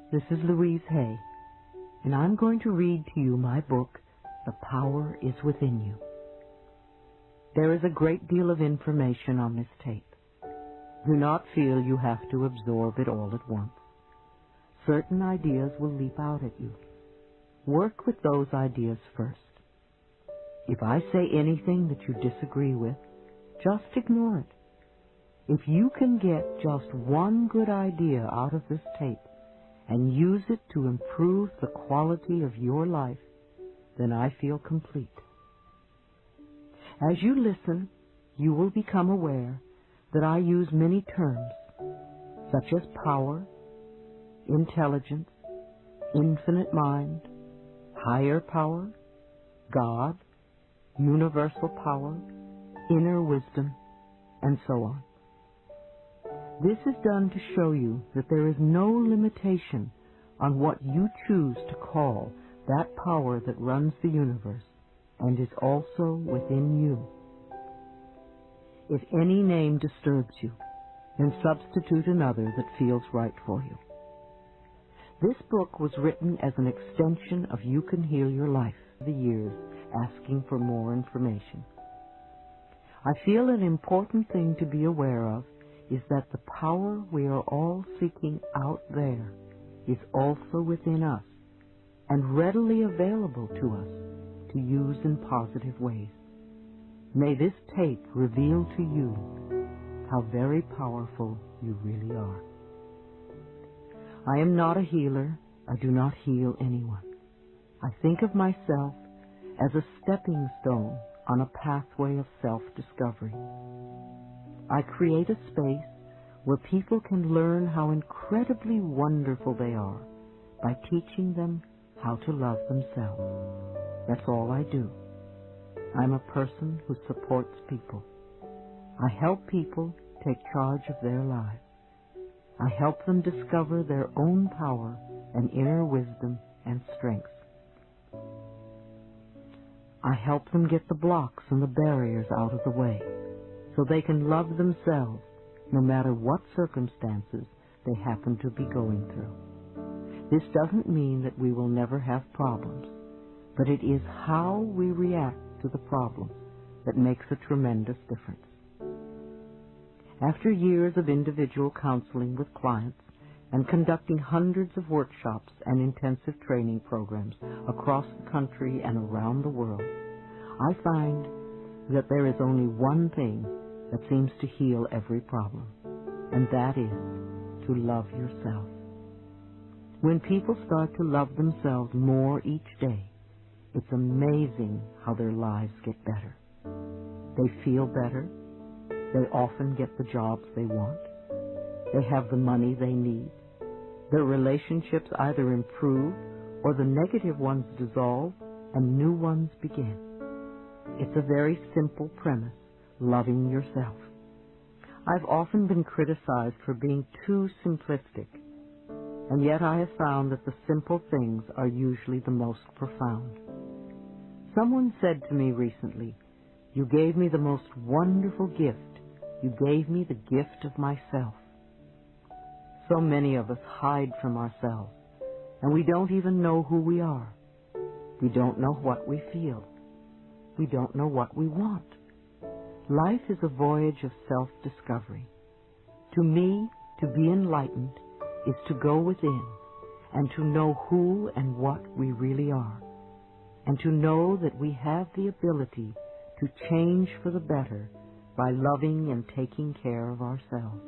This is Louise Hay, and I'm going to read to you my book, The Power is Within You. There is a great deal of information on this tape. Do not feel you have to absorb it all at once. Certain ideas will leap out at you. Work with those ideas first. If I say anything that you disagree with, just ignore it. If you can get just one good idea out of this tape and use it to improve the quality of your life, then I feel complete. As you listen, you will become aware that I use many terms, such as power, intelligence, infinite mind, higher power, God, universal power, inner wisdom, and so on. This is done to show you that there is no limitation on what you choose to call that power that runs the universe and is also within you. If any name disturbs you, then substitute another that feels right for you. This book was written as an extension of You Can Heal Your Life, the years asking for more information. I feel an important thing to be aware of is that the power we are all seeking out there is also within us and readily available to us to use in positive ways. May this tape reveal to you how very powerful you really are. I am not a healer. I do not heal anyone. I think of myself as a stepping stone on a pathway of self-discovery. I create a space where people can learn how incredibly wonderful they are by teaching them how to love themselves. That's all I do. I'm a person who supports people. I help people take charge of their lives. I help them discover their own power and inner wisdom and strength. I help them get the blocks and the barriers out of the way so they can love themselves no matter what circumstances they happen to be going through. This doesn't mean that we will never have problems, but it is how we react to the problems that makes a tremendous difference. After years of individual counseling with clients and conducting hundreds of workshops and intensive training programs across the country and around the world, I find that there is only one thing that seems to heal every problem, and that is to love yourself. When people start to love themselves more each day, it's amazing how their lives get better. They feel better. They often get the jobs they want. They have the money they need. Their relationships either improve or the negative ones dissolve and new ones begin. It's a very simple premise, loving yourself. I've often been criticized for being too simplistic, and yet I have found that the simple things are usually the most profound. Someone said to me recently, "You gave me the most wonderful gift. You gave me the gift of myself." So many of us hide from ourselves, and we don't even know who we are. We don't know what we feel. We don't know what we want. Life is a voyage of self-discovery. To me, to be enlightened is to go within and to know who and what we really are, and to know that we have the ability to change for the better by loving and taking care of ourselves.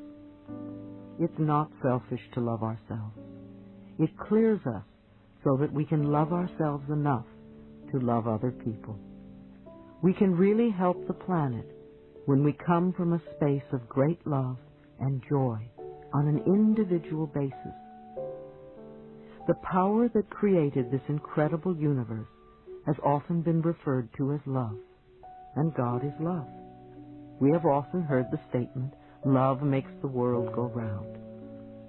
It's not selfish to love ourselves. It clears us so that we can love ourselves enough to love other people. We can really help the planet when we come from a space of great love and joy on an individual basis. The power that created this incredible universe has often been referred to as love, and God is love. We have often heard the statement, "Love makes the world go round."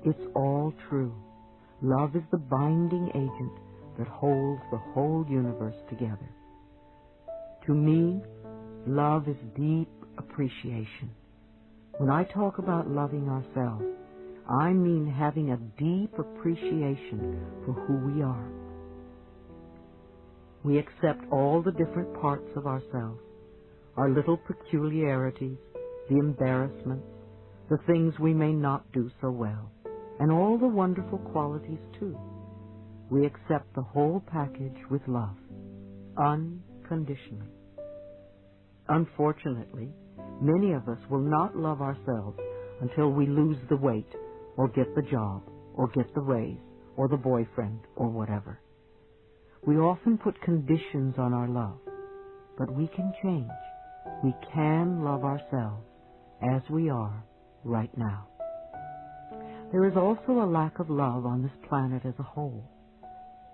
It's all true. Love is the binding agent that holds the whole universe together. To me, love is deep appreciation. When I talk about loving ourselves, I mean having a deep appreciation for who we are. We accept all the different parts of ourselves, our little peculiarities, the embarrassments, the things we may not do so well, and all the wonderful qualities too. We accept the whole package with love, unconditionally. Unfortunately, many of us will not love ourselves until we lose the weight, or get the job, or get the raise, or the boyfriend, or whatever. We often put conditions on our love, but we can change. We can love ourselves as we are right now. There is also a lack of love on this planet as a whole.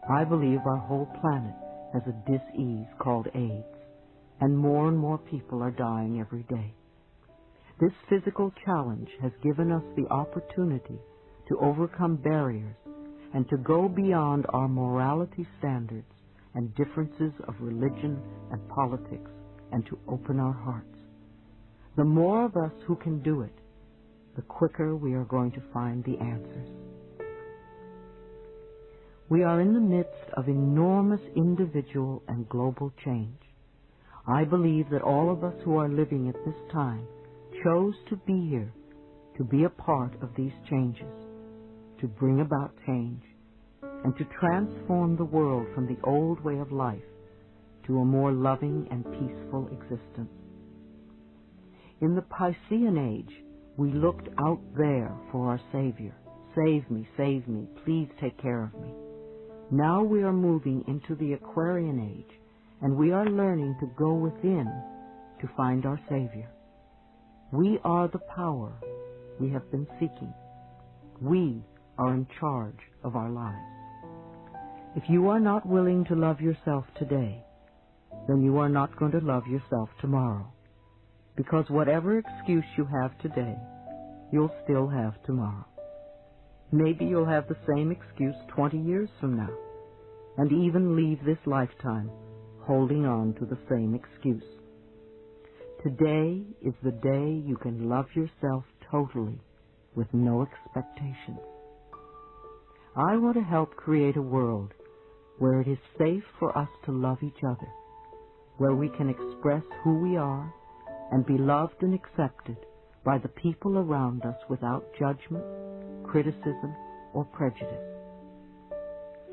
I believe our whole planet has a dis-ease called AIDS, and more people are dying every day. This physical challenge has given us the opportunity to overcome barriers and to go beyond our morality standards and differences of religion and politics and to open our hearts. The more of us who can do it, the quicker we are going to find the answers. We are in the midst of enormous individual and global change. I believe that all of us who are living at this time chose to be here, to be a part of these changes, to bring about change, and to transform the world from the old way of life to a more loving and peaceful existence. In the Piscean age, we looked out there for our Savior. Save me, please take care of me. Now we are moving into the Aquarian age, and we are learning to go within to find our Savior. We are the power we have been seeking. We are in charge of our lives. If you are not willing to love yourself today, then you are not going to love yourself tomorrow. Because whatever excuse you have today, you'll still have tomorrow. Maybe you'll have the same excuse 20 years from now, and even leave this lifetime holding on to the same excuse. Today is the day you can love yourself totally with no expectations. I want to help create a world where it is safe for us to love each other, where we can express who we are and be loved and accepted by the people around us without judgment, criticism, or prejudice.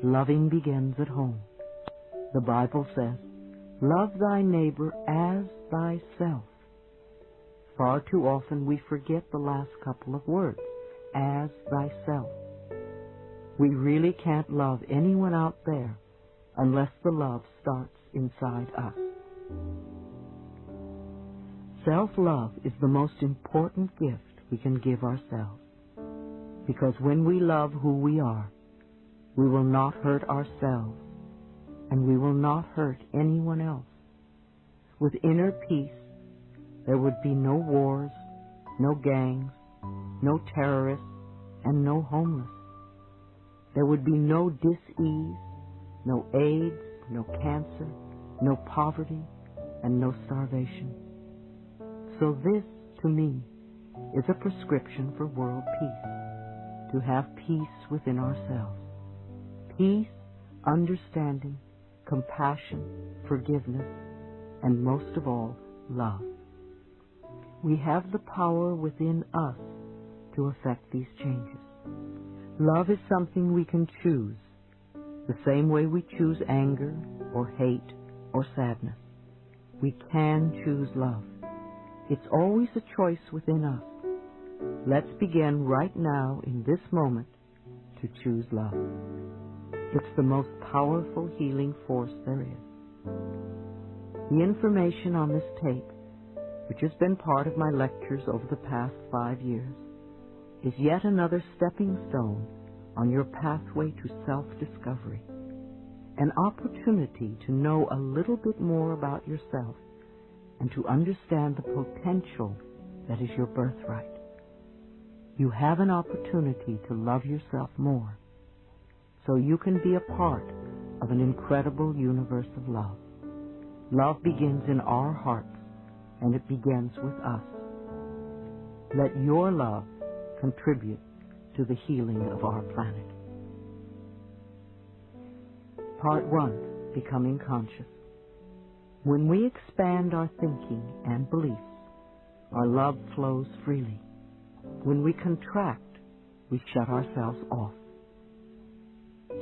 Loving begins at home. The Bible says, "Love thy neighbor as thyself." Far too often we forget the last couple of words, as thyself. We really can't love anyone out there unless the love starts inside us. Self-love is the most important gift we can give ourselves, because when we love who we are, we will not hurt ourselves, and we will not hurt anyone else. With inner peace, there would be no wars, no gangs, no terrorists, and no homeless. There would be no dis-ease, no AIDS, no cancer, no poverty, and no starvation. So this, to me, is a prescription for world peace, to have peace within ourselves. Peace, understanding, compassion, forgiveness, and most of all, love. We have the power within us to affect these changes. Love is something we can choose, the same way we choose anger or hate or sadness. We can choose love. It's always a choice within us. Let's begin right now in this moment to choose love. It's the most powerful healing force there is. The information on this tape, which has been part of my lectures over the past 5 years, is yet another stepping stone on your pathway to self-discovery, an opportunity to know a little bit more about yourself and to understand the potential that is your birthright. You have an opportunity to love yourself more, so you can be a part of an incredible universe of love. Love begins in our hearts, and it begins with us. Let your love contribute to the healing of our planet. Part 1, Becoming Conscious. When we expand our thinking and beliefs, our love flows freely. When we contract, we shut ourselves off.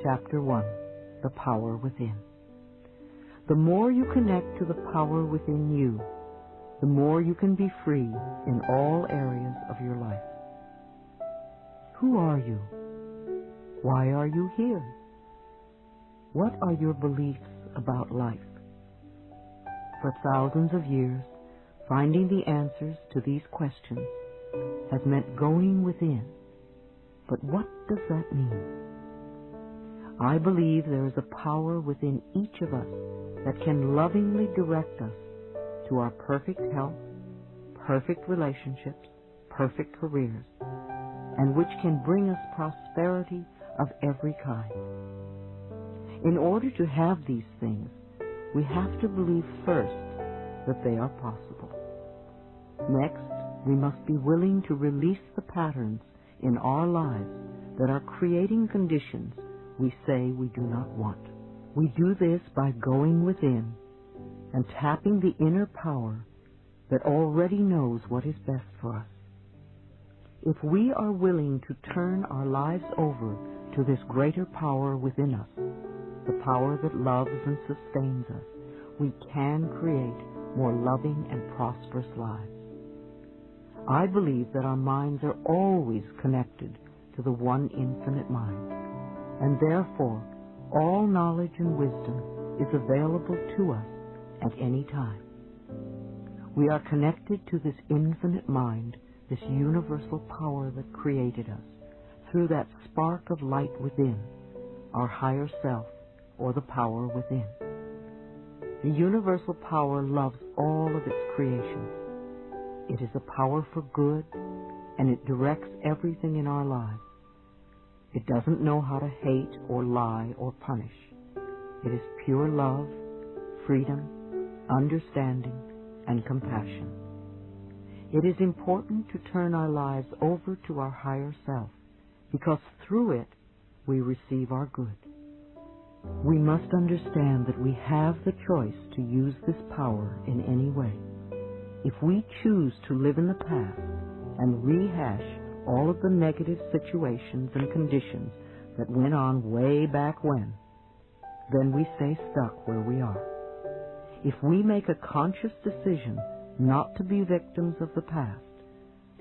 Chapter 1, The Power Within. The more you connect to the power within you, the more you can be free in all areas of your life. Who are you? Why are you here? What are your beliefs about life? For thousands of years, finding the answers to these questions has meant going within. But what does that mean? I believe there is a power within each of us that can lovingly direct us to our perfect health, perfect relationships, perfect careers, and which can bring us prosperity of every kind. In order to have these things, we have to believe first that they are possible. Next, we must be willing to release the patterns in our lives that are creating conditions we say we do not want. We do this by going within and tapping the inner power that already knows what is best for us. If we are willing to turn our lives over to this greater power within us, the power that loves and sustains us, we can create more loving and prosperous lives. I believe that our minds are always connected to the one infinite mind, and therefore all knowledge and wisdom is available to us at any time. We are connected to this infinite mind, this universal power that created us, through that spark of light within, our higher self, or the power within. The universal power loves all of its creations. It is a power for good, and it directs everything in our lives. It doesn't know how to hate or lie or punish. It is pure love, freedom, understanding, and compassion. It is important to turn our lives over to our higher self, because through it we receive our good. We must understand that we have the choice to use this power in any way. If we choose to live in the past and rehash all of the negative situations and conditions that went on way back when, then we stay stuck where we are. If we make a conscious decision not to be victims of the past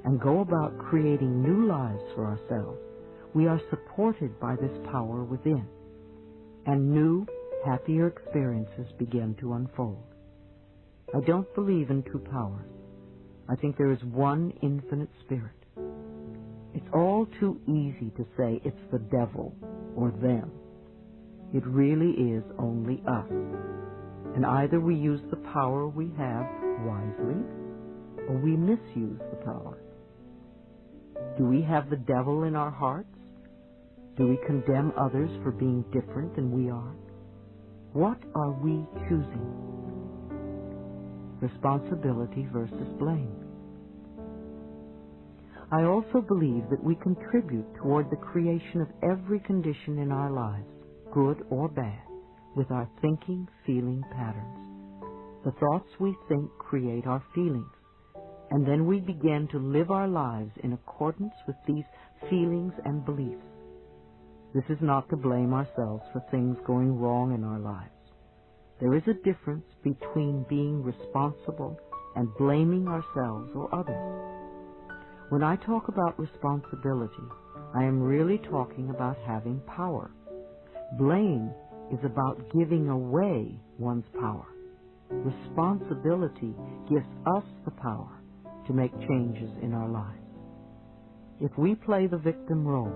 and go about creating new lives for ourselves, we are supported by this power within, and new, happier experiences begin to unfold. I don't believe in two powers. I think there is one infinite spirit. It's all too easy to say it's the devil or them. It really is only us. And either we use the power we have wisely, or we misuse the power. Do we have the devil in our hearts? Do we condemn others for being different than we are? What are we choosing? Responsibility versus blame. I also believe that we contribute toward the creation of every condition in our lives, good or bad, with our thinking, feeling patterns. The thoughts we think create our feelings, and then we begin to live our lives in accordance with these feelings and beliefs. This is not to blame ourselves for things going wrong in our lives. There is a difference between being responsible and blaming ourselves or others. When I talk about responsibility, I am really talking about having power. Blame is about giving away one's power. Responsibility gives us the power to make changes in our lives. If we play the victim role,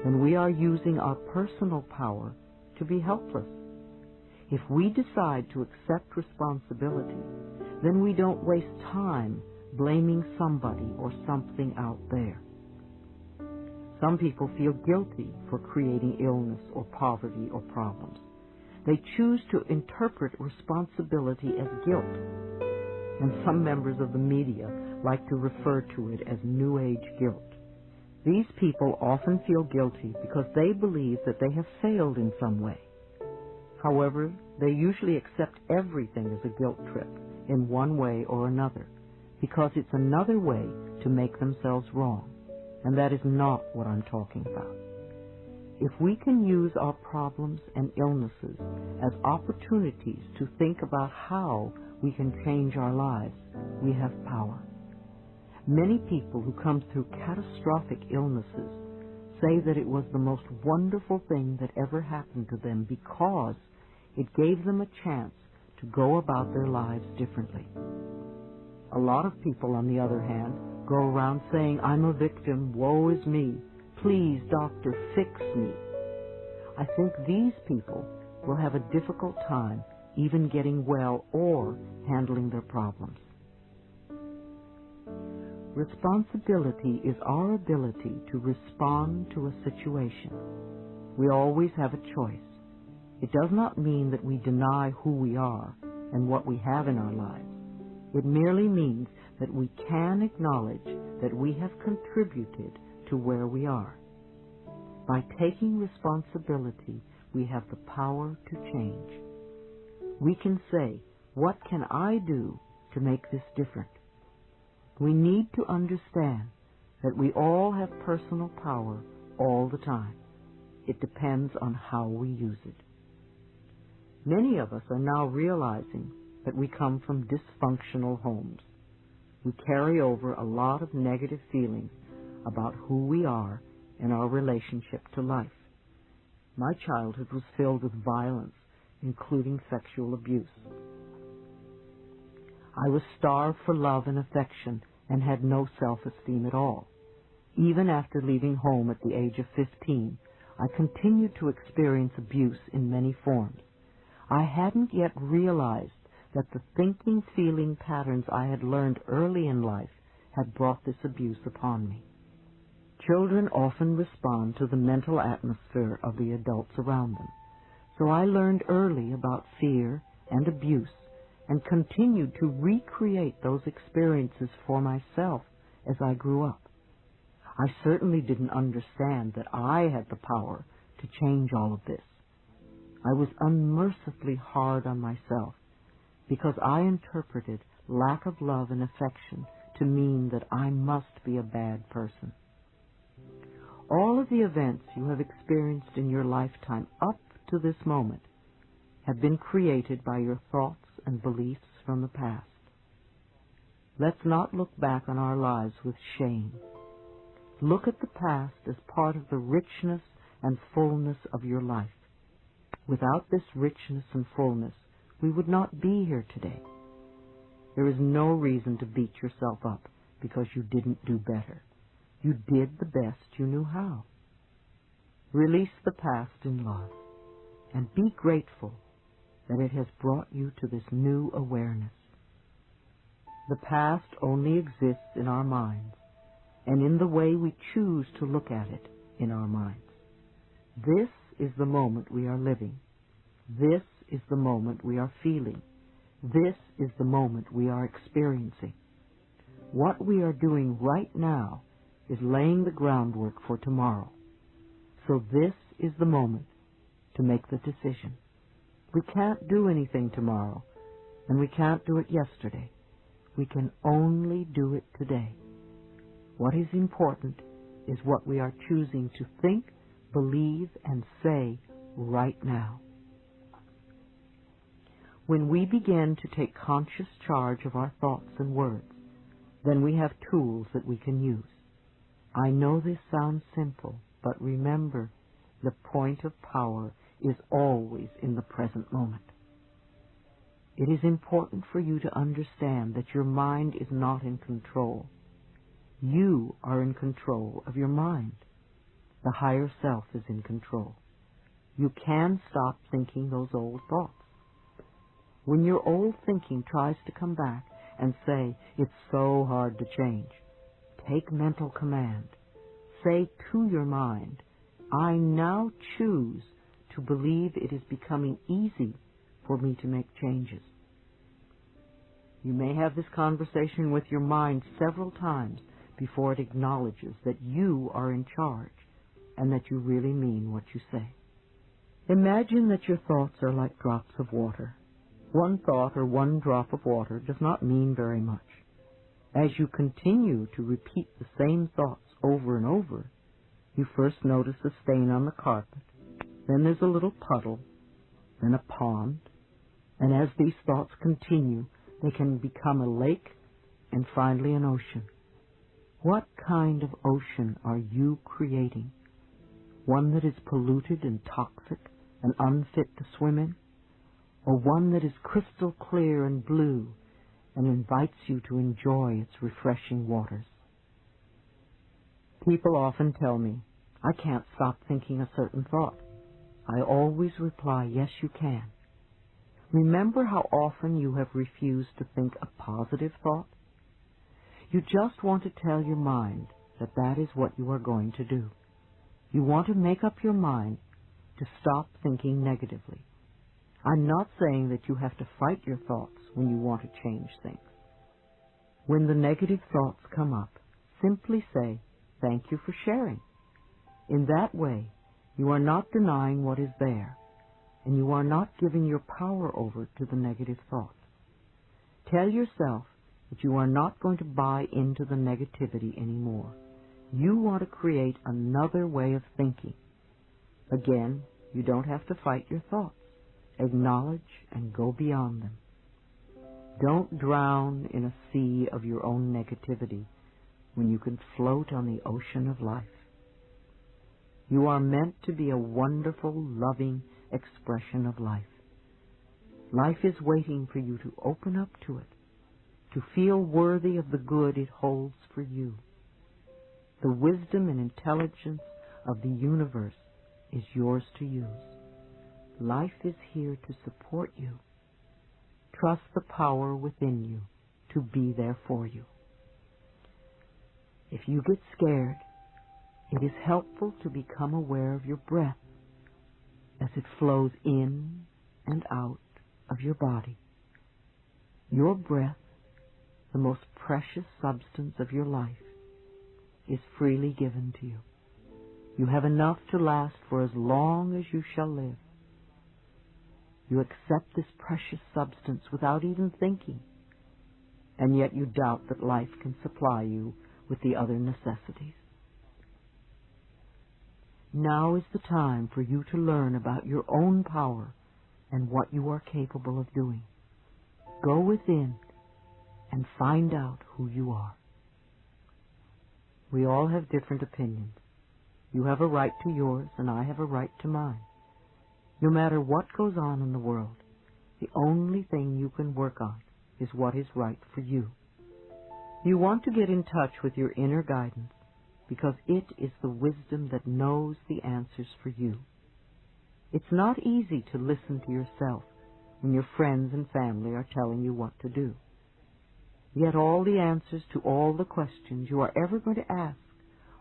then we are using our personal power to be helpless. If we decide to accept responsibility, then we don't waste time blaming somebody or something out there. Some people feel guilty for creating illness or poverty or problems. They choose to interpret responsibility as guilt, and some members of the media like to refer to it as New Age guilt. These people often feel guilty because they believe that they have failed in some way. However, they usually accept everything as a guilt trip in one way or another, because it's another way to make themselves wrong, and that is not what I'm talking about. If we can use our problems and illnesses as opportunities to think about how we can change our lives, we have power. Many people who come through catastrophic illnesses say that it was the most wonderful thing that ever happened to them because it gave them a chance to go about their lives differently. A lot of people, on the other hand, go around saying, "I'm a victim, woe is me, please, doctor, fix me." I think these people will have a difficult time even getting well or handling their problems. Responsibility is our ability to respond to a situation. We always have a choice. It does not mean that we deny who we are and what we have in our lives. It merely means that we can acknowledge that we have contributed to where we are. By taking responsibility, we have the power to change. We can say, "What can I do to make this different?" We need to understand that we all have personal power all the time. It depends on how we use it. Many of us are now realizing that we come from dysfunctional homes. We carry over a lot of negative feelings about who we are and our relationship to life. My childhood was filled with violence, including sexual abuse. I was starved for love and affection and had no self-esteem at all. Even after leaving home at the age of 15, I continued to experience abuse in many forms. I hadn't yet realized that the thinking, feeling patterns I had learned early in life had brought this abuse upon me. Children often respond to the mental atmosphere of the adults around them. So I learned early about fear and abuse and continued to recreate those experiences for myself as I grew up. I certainly didn't understand that I had the power to change all of this. I was unmercifully hard on myself because I interpreted lack of love and affection to mean that I must be a bad person. All of the events you have experienced in your lifetime up to this moment have been created by your thoughts and beliefs from the past. Let's not look back on our lives with shame. Look at the past as part of the richness and fullness of your life. Without this richness and fullness, we would not be here today. There is no reason to beat yourself up because you didn't do better. You did the best you knew how. Release the past in love and be grateful that it has brought you to this new awareness. The past only exists in our minds and in the way we choose to look at it in our minds. This is the moment we are living. This is the moment we are feeling. This is the moment we are experiencing. What we are doing right now is laying the groundwork for tomorrow. So this is the moment to make the decision. We can't do anything tomorrow, and we can't do it yesterday. We can only do it today. What is important is what we are choosing to think, believe, and say right now. When we begin to take conscious charge of our thoughts and words, then we have tools that we can use. I know this sounds simple, but remember, the point of power is always in the present moment. It is important for you to understand that your mind is not in control. You are in control of your mind. The higher self is in control. You can stop thinking those old thoughts. When your old thinking tries to come back and say, "It's so hard to change," take mental command. Say to your mind, "I now choose to believe it is becoming easy for me to make changes." You may have this conversation with your mind several times before it acknowledges that you are in charge and that you really mean what you say. Imagine that your thoughts are like drops of water. One thought or one drop of water does not mean very much. As you continue to repeat the same thoughts over and over, you first notice a stain on the carpet, then there's a little puddle, then a pond, and as these thoughts continue, they can become a lake and finally an ocean. What kind of ocean are you creating? One that is polluted and toxic and unfit to swim in? Or one that is crystal clear and blue and invites you to enjoy its refreshing waters? People often tell me, I can't stop thinking a certain thought. I always reply, yes, you can. Remember how often you have refused to think a positive thought? You just want to tell your mind that that is what you are going to do. You want to make up your mind to stop thinking negatively. I'm not saying that you have to fight your thoughts when you want to change things. When the negative thoughts come up, simply say, thank you for sharing. In that way, you are not denying what is there, and you are not giving your power over to the negative thought. Tell yourself that you are not going to buy into the negativity anymore. You want to create another way of thinking. Again, you don't have to fight your thoughts. Acknowledge and go beyond them. Don't drown in a sea of your own negativity when you can float on the ocean of life. You are meant to be a wonderful, loving expression of life. Life is waiting for you to open up to it, to feel worthy of the good it holds for you. The wisdom and intelligence of the universe is yours to use. Life is here to support you. Trust the power within you to be there for you. If you get scared, it is helpful to become aware of your breath as it flows in and out of your body. Your breath, the most precious substance of your life, is freely given to you. You have enough to last for as long as you shall live. You accept this precious substance without even thinking, and yet you doubt that life can supply you with the other necessities. Now is the time for you to learn about your own power and what you are capable of doing. Go within and find out who you are. We all have different opinions. You have a right to yours, and I have a right to mine. No matter what goes on in the world, the only thing you can work on is what is right for you. You want to get in touch with your inner guidance because it is the wisdom that knows the answers for you. It's not easy to listen to yourself when your friends and family are telling you what to do. Yet all the answers to all the questions you are ever going to ask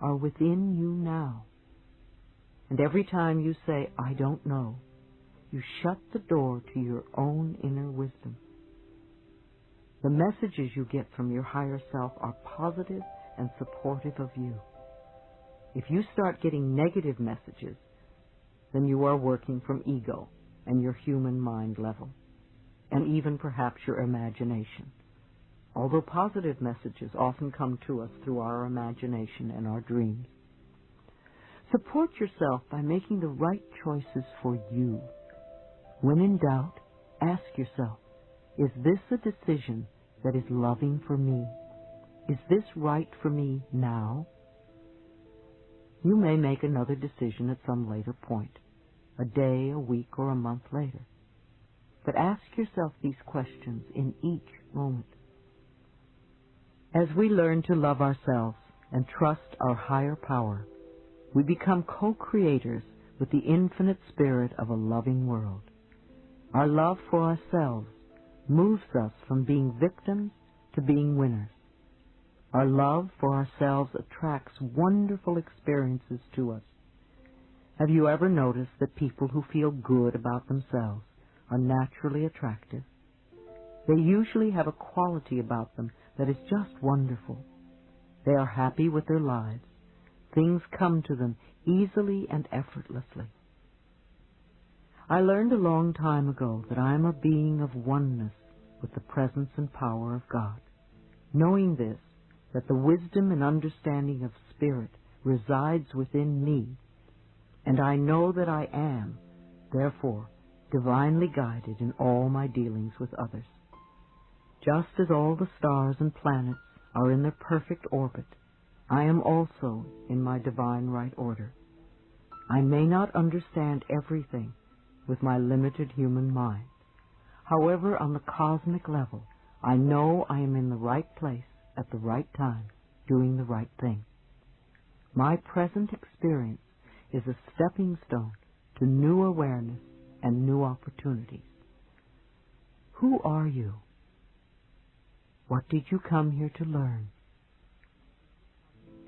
are within you now. And every time you say, I don't know, you shut the door to your own inner wisdom. The messages you get from your higher self are positive and supportive of you. If you start getting negative messages, then you are working from ego and your human mind level, and even perhaps your imagination. Although positive messages often come to us through our imagination and our dreams. Support yourself by making the right choices for you. When in doubt, ask yourself, is this a decision that is loving for me? Is this right for me now? You may make another decision at some later point, a day, a week, or a month later. But ask yourself these questions in each moment. As we learn to love ourselves and trust our higher power, we become co-creators with the infinite spirit of a loving world. Our love for ourselves moves us from being victims to being winners. Our love for ourselves attracts wonderful experiences to us. Have you ever noticed that people who feel good about themselves are naturally attractive? They usually have a quality about them that is just wonderful. They are happy with their lives. Things come to them easily and effortlessly. I learned a long time ago that I am a being of oneness with the presence and power of God. Knowing this, that the wisdom and understanding of Spirit resides within me, and I know that I am, therefore, divinely guided in all my dealings with others. Just as all the stars and planets are in their perfect orbit, I am also in my divine right order. I may not understand everything with my limited human mind. However, on the cosmic level, I know I am in the right place at the right time, doing the right thing. My present experience is a stepping stone to new awareness and new opportunities. Who are you? What did you come here to learn?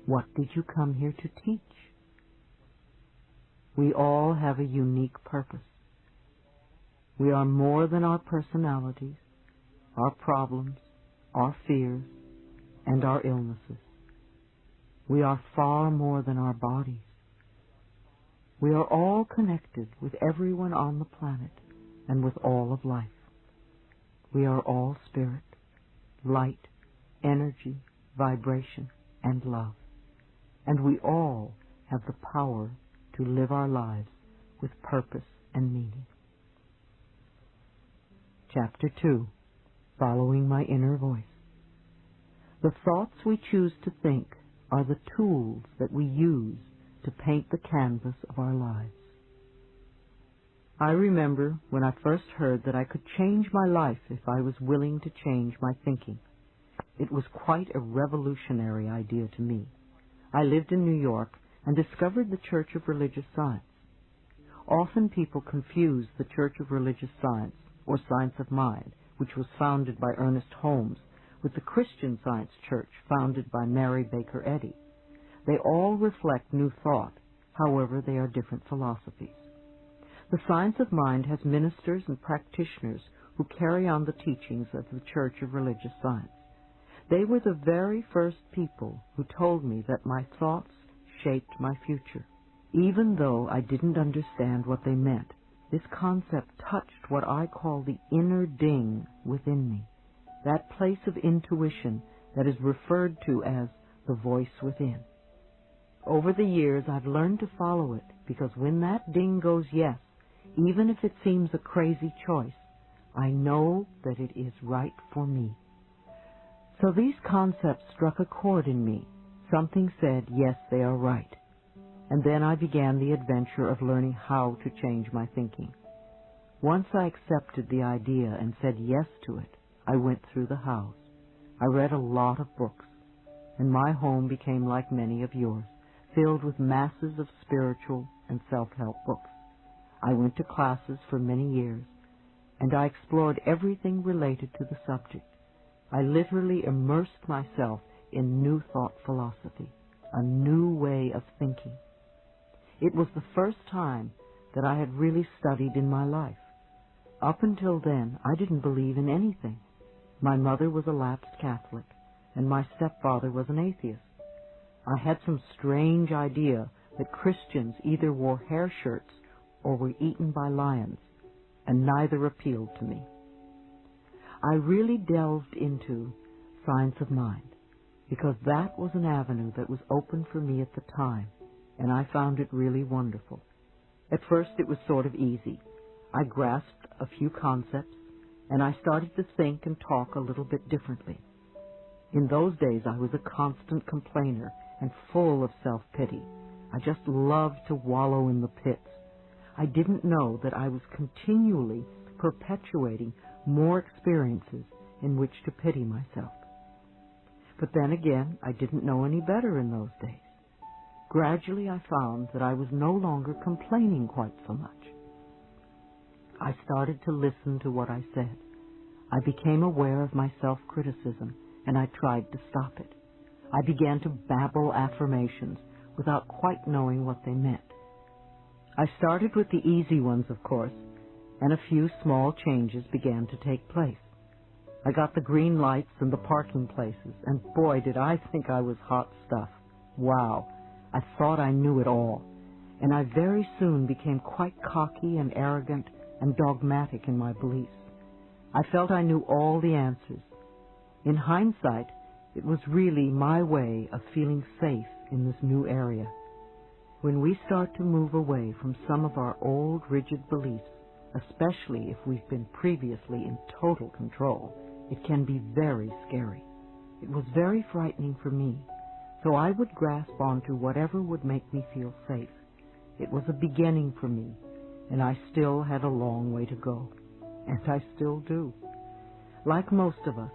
What did you come here to teach? We all have a unique purpose. We are more than our personalities, our problems, our fears, and our illnesses. We are far more than our bodies. We are all connected with everyone on the planet and with all of life. We are all spirit, light, energy, vibration, and love. And we all have the power to live our lives with purpose and meaning. Chapter 2, Following My Inner Voice. The thoughts we choose to think are the tools that we use to paint the canvas of our lives. I remember when I first heard that I could change my life if I was willing to change my thinking. It was quite a revolutionary idea to me. I lived in New York and discovered the Church of Religious Science. Often people confuse the Church of Religious Science, or Science of Mind, which was founded by Ernest Holmes, with the Christian Science Church founded by Mary Baker Eddy. They all reflect New Thought, however they are different philosophies. The Science of Mind has ministers and practitioners who carry on the teachings of the Church of Religious Science. They were the very first people who told me that my thoughts shaped my future. Even though I didn't understand what they meant, this concept touched what I call the inner ding within me, that place of intuition that is referred to as the voice within. Over the years, I've learned to follow it, because when that ding goes yes, even if it seems a crazy choice, I know that it is right for me. So these concepts struck a chord in me. Something said, yes, they are right. And then I began the adventure of learning how to change my thinking. Once I accepted the idea and said yes to it, I went through the house. I read a lot of books, and my home became like many of yours, filled with masses of spiritual and self-help books. I went to classes for many years, and I explored everything related to the subject. I literally immersed myself in New Thought philosophy, a new way of thinking. It was the first time that I had really studied in my life. Up until then, I didn't believe in anything. My mother was a lapsed Catholic, and my stepfather was an atheist. I had some strange idea that Christians either wore hair shirts or were eaten by lions, and neither appealed to me. I really delved into Science of Mind, because that was an avenue that was open for me at the time, and I found it really wonderful. At first it was sort of easy. I grasped a few concepts, and I started to think and talk a little bit differently. In those days I was a constant complainer and full of self-pity. I just loved to wallow in the pits. I didn't know that I was continually perpetuating more experiences in which to pity myself. But then again, I didn't know any better in those days. Gradually I found that I was no longer complaining quite so much. I started to listen to what I said. I became aware of my self-criticism, and I tried to stop it. I began to babble affirmations without quite knowing what they meant. I started with the easy ones, of course, and a few small changes began to take place. I got the green lights and the parking places, and boy, did I think I was hot stuff. Wow, I thought I knew it all, and I very soon became quite cocky and arrogant and dogmatic in my beliefs. I felt I knew all the answers. In hindsight, it was really my way of feeling safe in this new area. When we start to move away from some of our old rigid beliefs, especially if we've been previously in total control, it can be very scary. It was very frightening for me, so I would grasp onto whatever would make me feel safe. It was a beginning for me, and I still had a long way to go, and I still do. Like most of us,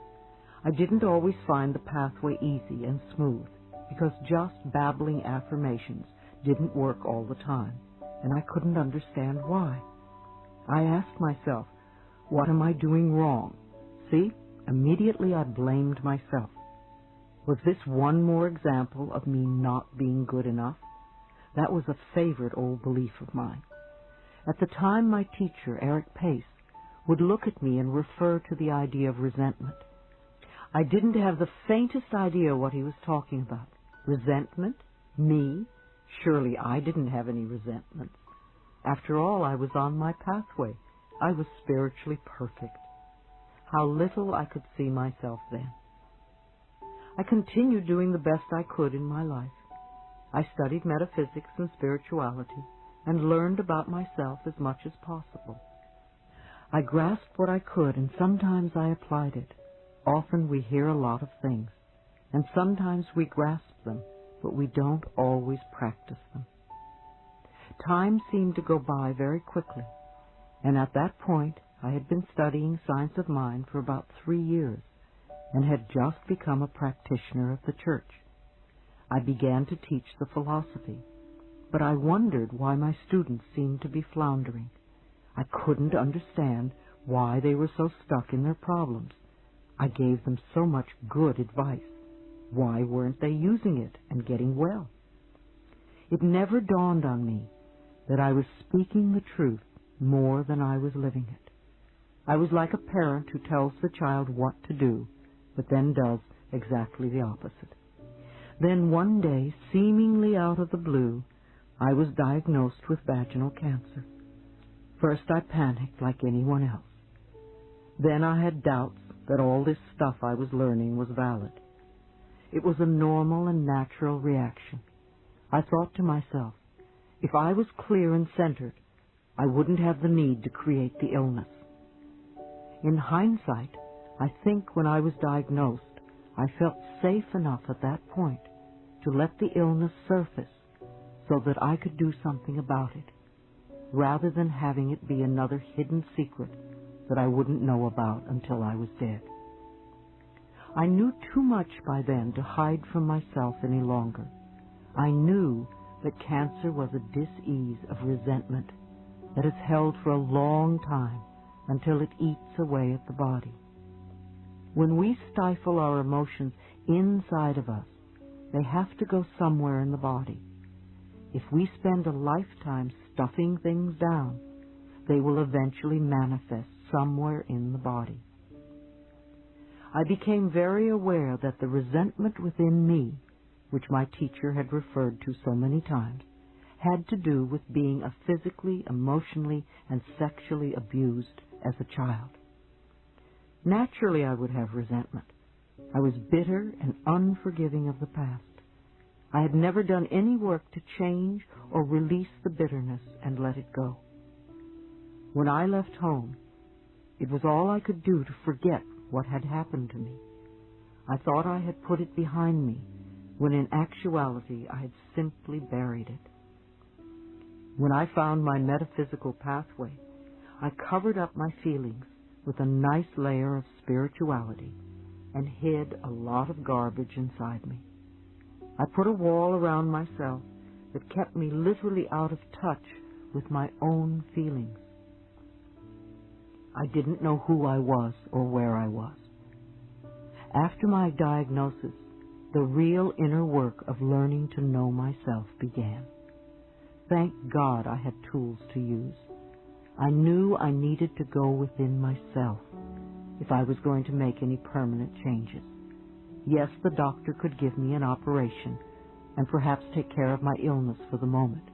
I didn't always find the pathway easy and smooth, because just babbling affirmations didn't work all the time, and I couldn't understand why. I asked myself, what am I doing wrong? See, immediately I blamed myself. Was this one more example of me not being good enough? That was a favorite old belief of mine. At the time, my teacher, Eric Pace, would look at me and refer to the idea of resentment. I didn't have the faintest idea what he was talking about. Resentment? Me? Surely I didn't have any resentments. After all, I was on my pathway. I was spiritually perfect. How little I could see myself then. I continued doing the best I could in my life. I studied metaphysics and spirituality and learned about myself as much as possible. I grasped what I could, and sometimes I applied it. Often we hear a lot of things, and sometimes we grasp them, but we don't always practice them. Time seemed to go by very quickly, and at that point I had been studying science of mind for about 3 years and had just become a practitioner of the church. I began to teach the philosophy, but I wondered why my students seemed to be floundering. I couldn't understand why they were so stuck in their problems. I gave them so much good advice. Why weren't they using it and getting well? It never dawned on me that I was speaking the truth more than I was living it. I was like a parent who tells the child what to do, but then does exactly the opposite. Then one day, seemingly out of the blue, I was diagnosed with vaginal cancer. First I panicked like anyone else. Then I had doubts that all this stuff I was learning was valid. It was a normal and natural reaction. I thought to myself, if I was clear and centered, I wouldn't have the need to create the illness. In hindsight, I think when I was diagnosed, I felt safe enough at that point to let the illness surface so that I could do something about it, rather than having it be another hidden secret that I wouldn't know about until I was dead. I knew too much by then to hide from myself any longer. I knew that cancer was a dis-ease of resentment that is held for a long time until it eats away at the body. When we stifle our emotions inside of us, they have to go somewhere in the body. If we spend a lifetime stuffing things down, they will eventually manifest somewhere in the body. I became very aware that the resentment within me, which my teacher had referred to so many times, had to do with being physically, emotionally, and sexually abused as a child. Naturally, I would have resentment. I was bitter and unforgiving of the past. I had never done any work to change or release the bitterness and let it go. When I left home, it was all I could do to forget what had happened to me. I thought I had put it behind me, when in actuality I had simply buried it. When I found my metaphysical pathway, I covered up my feelings with a nice layer of spirituality and hid a lot of garbage inside me. I put a wall around myself that kept me literally out of touch with my own feelings. I didn't know who I was or where I was. After my diagnosis, the real inner work of learning to know myself began. Thank God I had tools to use. I knew I needed to go within myself. if I was going to make any permanent changes. Yes, the doctor could give me an operation and perhaps take care of my illness for the moment.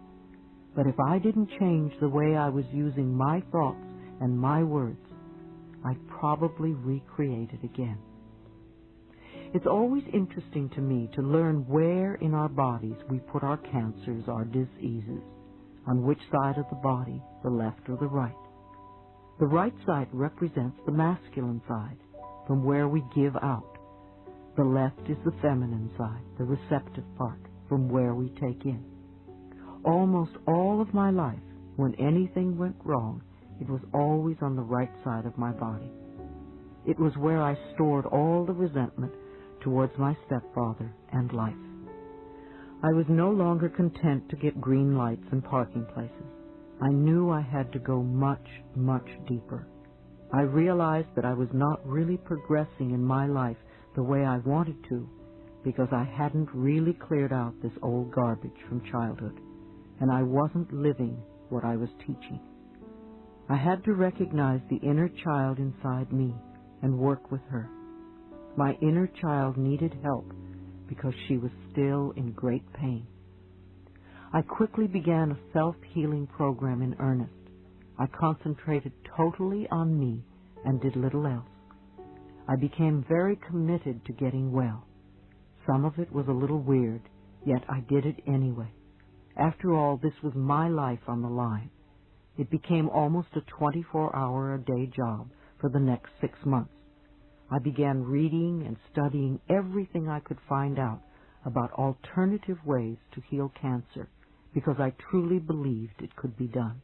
But if I didn't change the way I was using my thoughts and my words, I'd probably recreate it again. It's always interesting to me to learn where in our bodies we put our cancers, our diseases, on which side of the body, the left or the right. The right side represents the masculine side, from where we give out. The left is the feminine side, the receptive part, from where we take in. Almost all of my life, when anything went wrong, it was always on the right side of my body. It was where I stored all the resentment towards my stepfather and life. I was no longer content to get green lights and parking places. I knew I had to go much, much deeper. I realized that I was not really progressing in my life the way I wanted to because I hadn't really cleared out this old garbage from childhood, and I wasn't living what I was teaching. I had to recognize the inner child inside me and work with her. My inner child needed help because she was still in great pain. I quickly began a self-healing program in earnest. I concentrated totally on me and did little else. I became very committed to getting well. Some of it was a little weird, yet I did it anyway. After all, this was my life on the line. It became almost a 24-hour-a-day job for the next 6 months. I began reading and studying everything I could find out about alternative ways to heal cancer because I truly believed it could be done.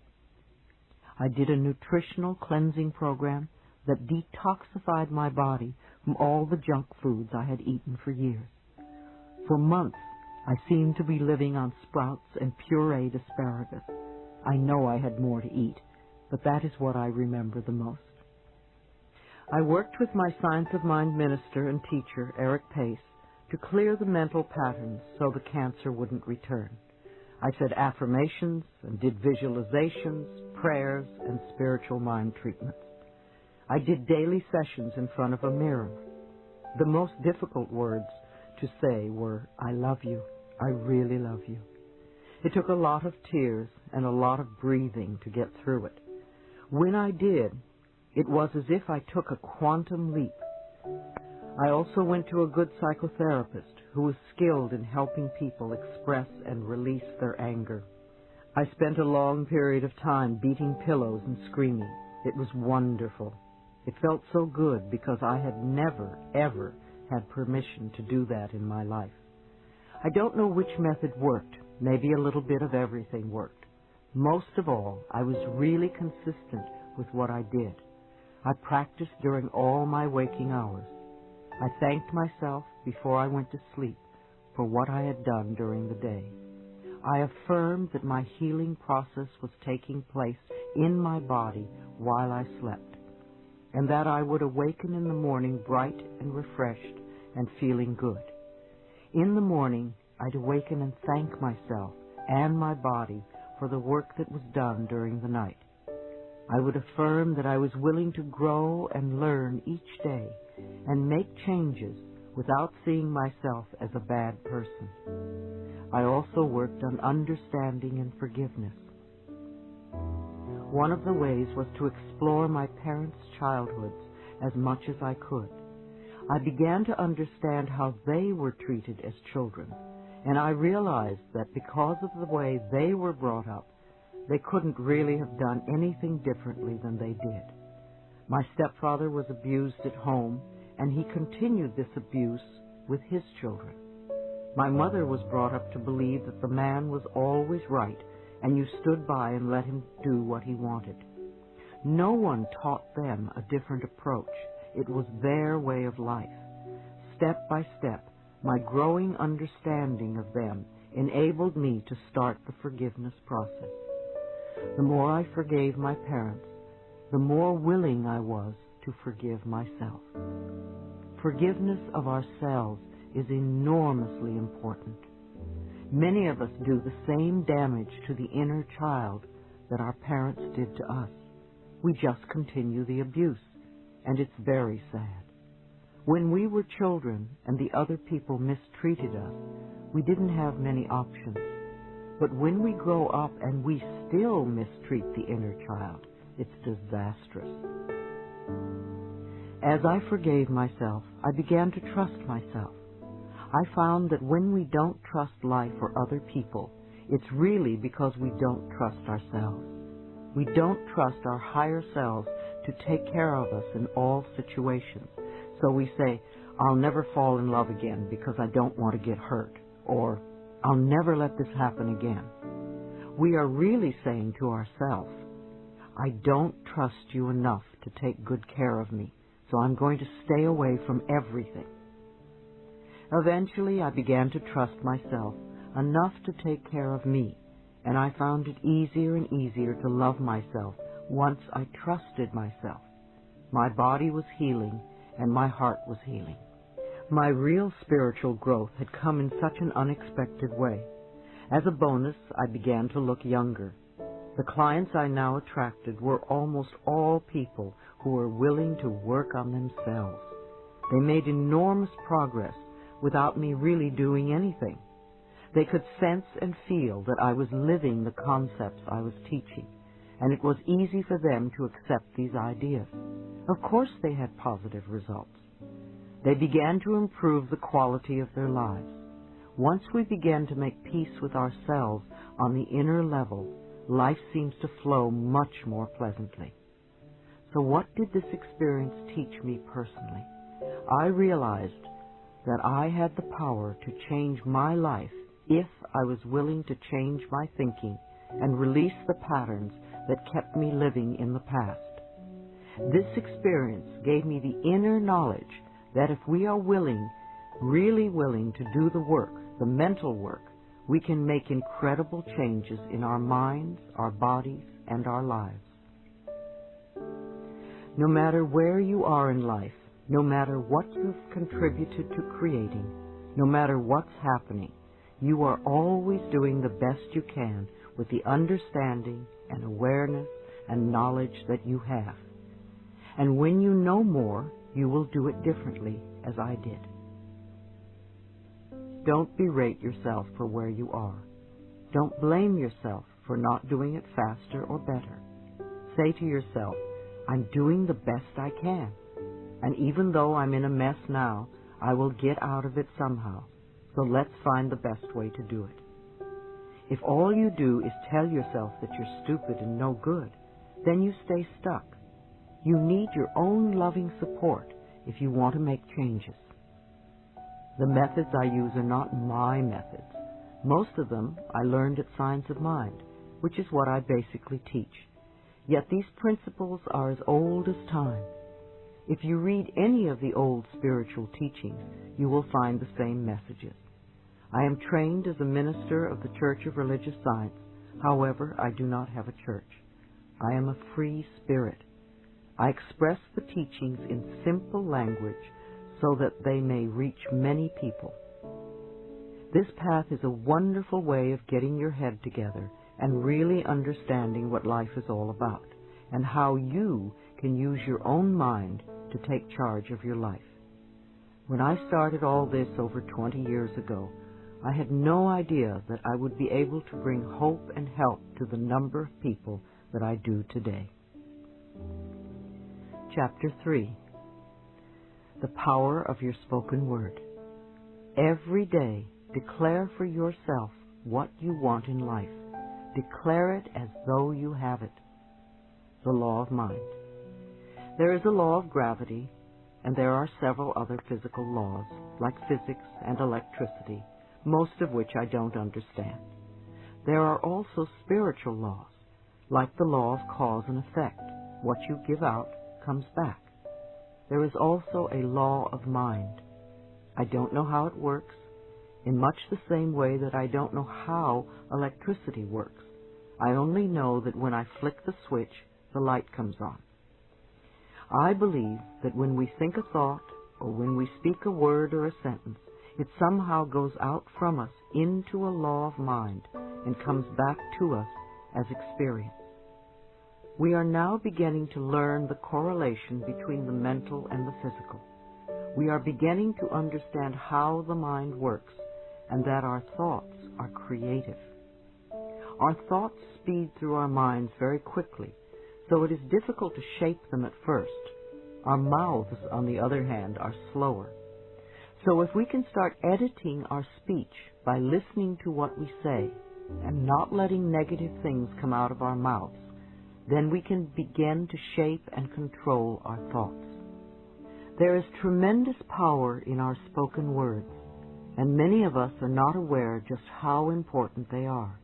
I did a nutritional cleansing program that detoxified my body from all the junk foods I had eaten for years. For months, I seemed to be living on sprouts and pureed asparagus. I know I had more to eat, but that is what I remember the most. I worked with my Science of Mind minister and teacher, Eric Pace, to clear the mental patterns so the cancer wouldn't return. I said affirmations and did visualizations, prayers, and spiritual mind treatments. I did daily sessions in front of a mirror. The most difficult words to say were, "I love you. I really love you." It took a lot of tears and a lot of breathing to get through it. When I did, it was as if I took a quantum leap. I also went to a good psychotherapist who was skilled in helping people express and release their anger. I spent a long period of time beating pillows and screaming. It was wonderful. It felt so good because I had never, ever had permission to do that in my life. I don't know which method worked. Maybe a little bit of everything worked. Most of all, I was really consistent with what I did. I practiced during all my waking hours. I thanked myself before I went to sleep for what I had done during the day. I affirmed that my healing process was taking place in my body while I slept, and that I would awaken in the morning bright and refreshed and feeling good. In the morning, I'd awaken and thank myself and my body for the work that was done during the night. I would affirm that I was willing to grow and learn each day and make changes without seeing myself as a bad person. I also worked on understanding and forgiveness. One of the ways was to explore my parents' childhoods as much as I could. I began to understand how they were treated as children, and I realized that because of the way they were brought up, they couldn't really have done anything differently than they did. My stepfather was abused at home, and he continued this abuse with his children. My mother was brought up to believe that the man was always right, and you stood by and let him do what he wanted. No one taught them a different approach. It was their way of life. Step by step, my growing understanding of them enabled me to start the forgiveness process. The more I forgave my parents, the more willing I was to forgive myself. Forgiveness of ourselves is enormously important. Many of us do the same damage to the inner child that our parents did to us. We just continue the abuse, and it's very sad. When we were children and the other people mistreated us, we didn't have many options. But when we grow up and we still mistreat the inner child, it's disastrous. As I forgave myself, I began to trust myself. I found that when we don't trust life or other people, it's really because we don't trust ourselves. We don't trust our higher selves to take care of us in all situations. So we say, I'll never fall in love again because I don't want to get hurt, or I'll never let this happen again. We are really saying to ourselves, I don't trust you enough to take good care of me, so I'm going to stay away from everything. Eventually, I began to trust myself enough to take care of me, and I found it easier and easier to love myself once I trusted myself. My body was healing, and my heart was healing. My real spiritual growth had come in such an unexpected way. As a bonus, I began to look younger. The clients I now attracted were almost all people who were willing to work on themselves. They made enormous progress without me really doing anything. They could sense and feel that I was living the concepts I was teaching, and it was easy for them to accept these ideas. Of course they had positive results. They began to improve the quality of their lives. Once we began to make peace with ourselves on the inner level, life seems to flow much more pleasantly. So what did this experience teach me personally? I realized that I had the power to change my life if I was willing to change my thinking and release the patterns that kept me living in the past. This experience gave me the inner knowledge that if we are willing, really willing to do the work, the mental work, we can make incredible changes in our minds, our bodies, and our lives. No matter where you are in life, no matter what you've contributed to creating, no matter what's happening, you are always doing the best you can with the understanding and awareness and knowledge that you have. And when you know more, you will do it differently, as I did. Don't berate yourself for where you are. Don't blame yourself for not doing it faster or better. Say to yourself, I'm doing the best I can. And even though I'm in a mess now, I will get out of it somehow. So let's find the best way to do it. If all you do is tell yourself that you're stupid and no good, then you stay stuck. You need your own loving support if you want to make changes. The methods I use are not my methods. Most of them I learned at Science of Mind, which is what I basically teach. Yet these principles are as old as time. If you read any of the old spiritual teachings, you will find the same messages. I am trained as a minister of the Church of Religious Science. However, I do not have a church. I am a free spirit. I express the teachings in simple language so that they may reach many people. This path is a wonderful way of getting your head together and really understanding what life is all about and how you can use your own mind to take charge of your life. When I started all this over 20 years ago, I had no idea that I would be able to bring hope and help to the number of people that I do today. Chapter 3. The Power of Your Spoken Word. Every day, declare for yourself what you want in life. Declare it as though you have it. The law of mind. There is a law of gravity, and there are several other physical laws, like physics and electricity, most of which I don't understand. There are also spiritual laws, like the law of cause and effect. What you give out comes back. There is also a law of mind. I don't know how it works, in much the same way that I don't know how electricity works. I only know that when I flick the switch, the light comes on. I believe that when we think a thought, or when we speak a word or a sentence, it somehow goes out from us into a law of mind and comes back to us as experience. We are now beginning to learn the correlation between the mental and the physical. We are beginning to understand how the mind works and that our thoughts are creative. Our thoughts speed through our minds very quickly, so it is difficult to shape them at first. Our mouths, on the other hand, are slower. So if we can start editing our speech by listening to what we say and not letting negative things come out of our mouths, then we can begin to shape and control our thoughts. There is tremendous power in our spoken words, and many of us are not aware just how important they are.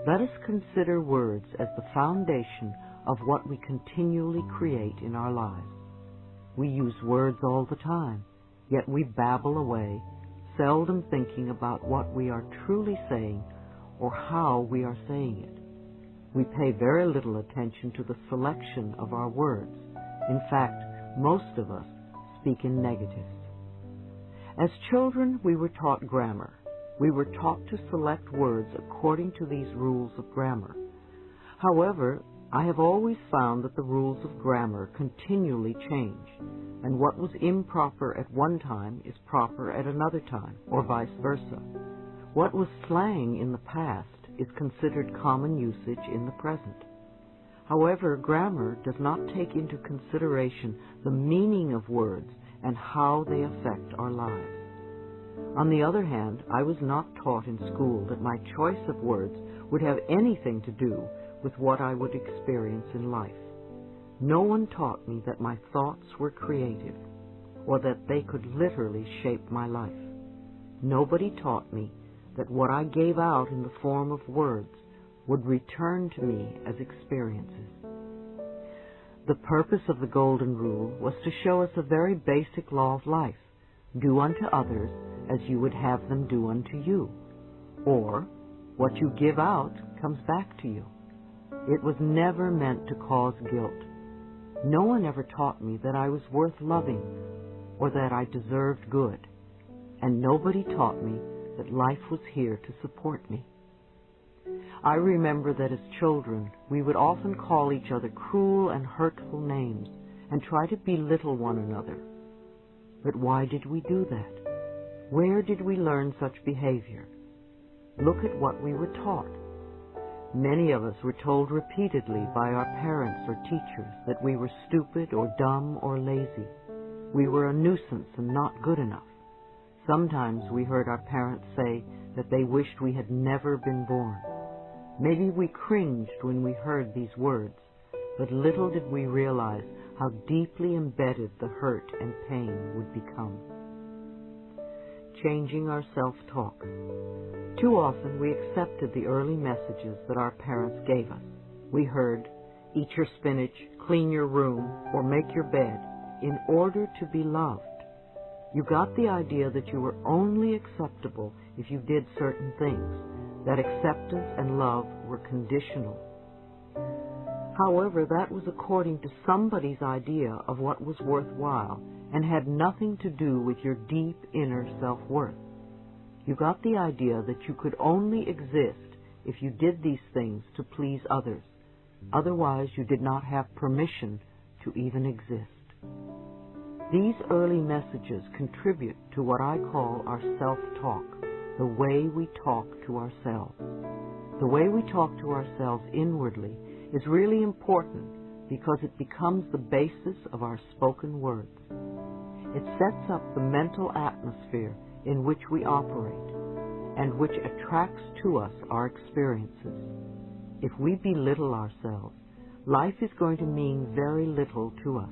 Let us consider words as the foundation of what we continually create in our lives. We use words all the time, yet we babble away, seldom thinking about what we are truly saying or how we are saying it. We pay very little attention to the selection of our words. In fact, most of us speak in negatives. As children, we were taught grammar. We were taught to select words according to these rules of grammar. However, I have always found that the rules of grammar continually change, and what was improper at one time is proper at another time, or vice versa. What was slang in the past is considered common usage in the present. However, grammar does not take into consideration the meaning of words and how they affect our lives. On the other hand, I was not taught in school that my choice of words would have anything to do with what I would experience in life. No one taught me that my thoughts were creative, or that they could literally shape my life. Nobody taught me that what I gave out in the form of words would return to me as experiences. The purpose of the Golden Rule was to show us a very basic law of life: do unto others as you would have them do unto you, or what you give out comes back to you. It was never meant to cause guilt. No one ever taught me that I was worth loving or that I deserved good, and nobody taught me that life was here to support me. I remember that as children, we would often call each other cruel and hurtful names and try to belittle one another. But why did we do that? Where did we learn such behavior? Look at what we were taught. Many of us were told repeatedly by our parents or teachers that we were stupid or dumb or lazy. We were a nuisance and not good enough. Sometimes we heard our parents say that they wished we had never been born. Maybe we cringed when we heard these words, but little did we realize how deeply embedded the hurt and pain would become. Changing our self-talk. Too often we accepted the early messages that our parents gave us. We heard, eat your spinach, clean your room, or make your bed, in order to be loved. You got the idea that you were only acceptable if you did certain things, that acceptance and love were conditional. However, that was according to somebody's idea of what was worthwhile and had nothing to do with your deep inner self-worth. You got the idea that you could only exist if you did these things to please others. Otherwise, you did not have permission to even exist. These early messages contribute to what I call our self-talk, the way we talk to ourselves. The way we talk to ourselves inwardly is really important because it becomes the basis of our spoken words. It sets up the mental atmosphere in which we operate and which attracts to us our experiences. If we belittle ourselves, life is going to mean very little to us.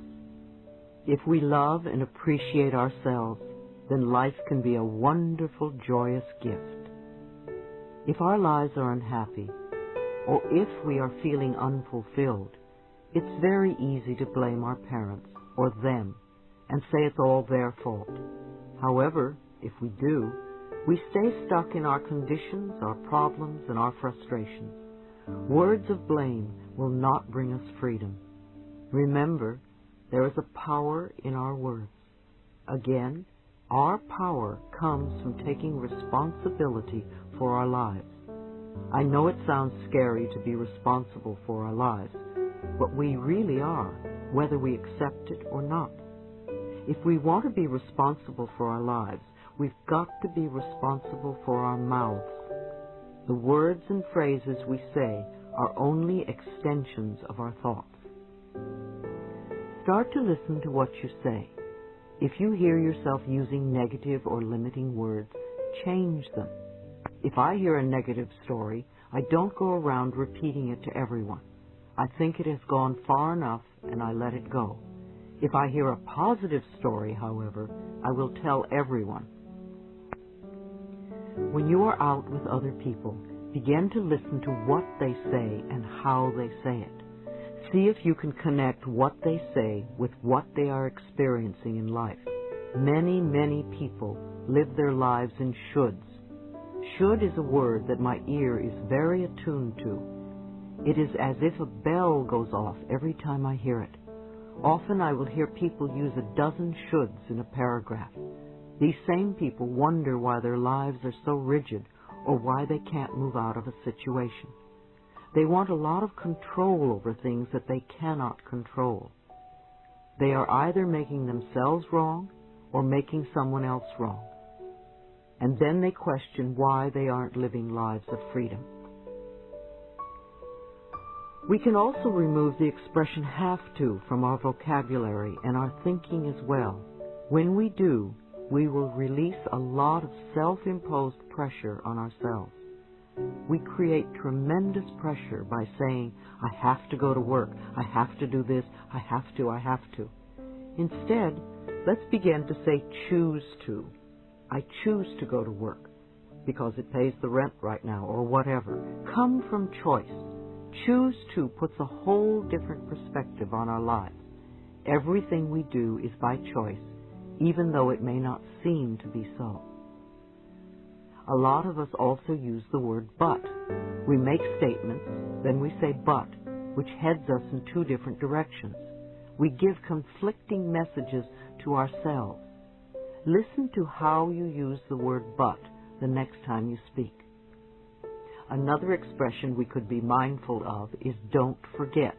If we love and appreciate ourselves, then life can be a wonderful, joyous gift. If our lives are unhappy, or if we are feeling unfulfilled, it's very easy to blame our parents or them and say it's all their fault. However, if we do, we stay stuck in our conditions, our problems, and our frustrations. Words of blame will not bring us freedom. Remember, there is a power in our words. Again, our power comes from taking responsibility for our lives. I know it sounds scary to be responsible for our lives, but we really are, whether we accept it or not. If we want to be responsible for our lives, we've got to be responsible for our mouths. The words and phrases we say are only extensions of our thoughts. Start to listen to what you say. If you hear yourself using negative or limiting words, change them. If I hear a negative story, I don't go around repeating it to everyone. I think it has gone far enough and I let it go. If I hear a positive story, however, I will tell everyone. When you are out with other people, begin to listen to what they say and how they say it. See if you can connect what they say with what they are experiencing in life. Many, many people live their lives in shoulds. Should is a word that my ear is very attuned to. It is as if a bell goes off every time I hear it. Often I will hear people use a dozen shoulds in a paragraph. These same people wonder why their lives are so rigid or why they can't move out of a situation. They want a lot of control over things that they cannot control. They are either making themselves wrong or making someone else wrong. And then they question why they aren't living lives of freedom. We can also remove the expression have to from our vocabulary and our thinking as well. When we do, we will release a lot of self-imposed pressure on ourselves. We create tremendous pressure by saying, I have to go to work, I have to do this, I have to. Instead, let's begin to say choose to. I choose to go to work because it pays the rent right now or whatever. Come from choice. Choose to puts a whole different perspective on our lives. Everything we do is by choice, even though it may not seem to be so. A lot of us also use the word but. We make statements, then we say but, which heads us in two different directions. We give conflicting messages to ourselves. Listen to how you use the word but the next time you speak. Another expression we could be mindful of is don't forget.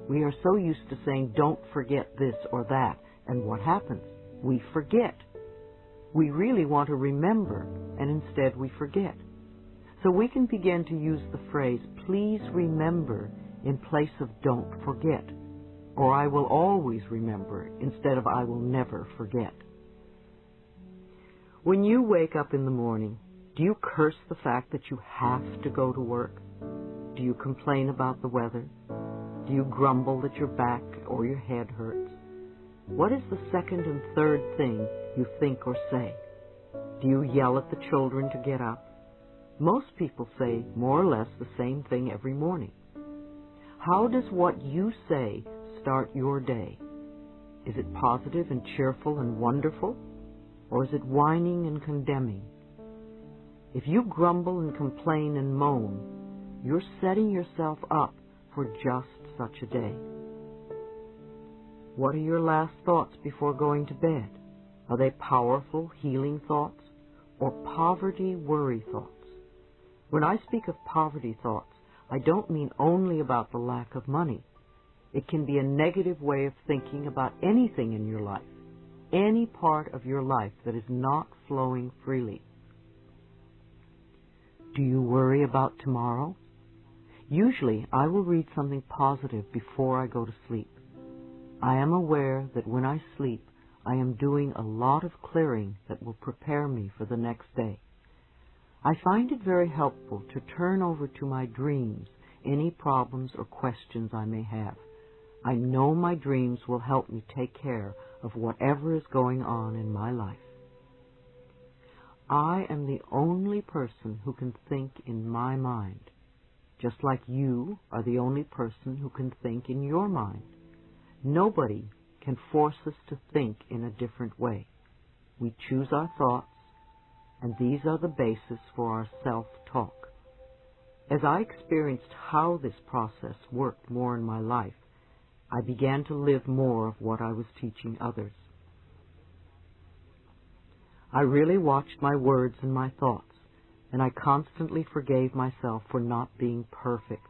We are so used to saying don't forget this or that, and what happens? We forget. We really want to remember, and instead we forget. So we can begin to use the phrase, please remember, in place of don't forget, or I will always remember, instead of I will never forget. When you wake up in the morning, do you curse the fact that you have to go to work? Do you complain about the weather? Do you grumble that your back or your head hurts? What is the second and third thing you think or say? Do you yell at the children to get up? Most people say more or less the same thing every morning. How does what you say start your day? Is it positive and cheerful and wonderful? Or is it whining and condemning? If you grumble and complain and moan, you're setting yourself up for just such a day. What are your last thoughts before going to bed? Are they powerful, healing thoughts or poverty, worry thoughts? When I speak of poverty thoughts, I don't mean only about the lack of money. It can be a negative way of thinking about anything in your life, any part of your life that is not flowing freely. Do you worry about tomorrow? Usually, I will read something positive before I go to sleep. I am aware that when I sleep, I am doing a lot of clearing that will prepare me for the next day. I find it very helpful to turn over to my dreams any problems or questions I may have. I know my dreams will help me take care of whatever is going on in my life. I am the only person who can think in my mind, just like you are the only person who can think in your mind. Nobody can force us to think in a different way. We choose our thoughts, and these are the basis for our self-talk. As I experienced how this process worked more in my life, I began to live more of what I was teaching others. I really watched my words and my thoughts, and I constantly forgave myself for not being perfect.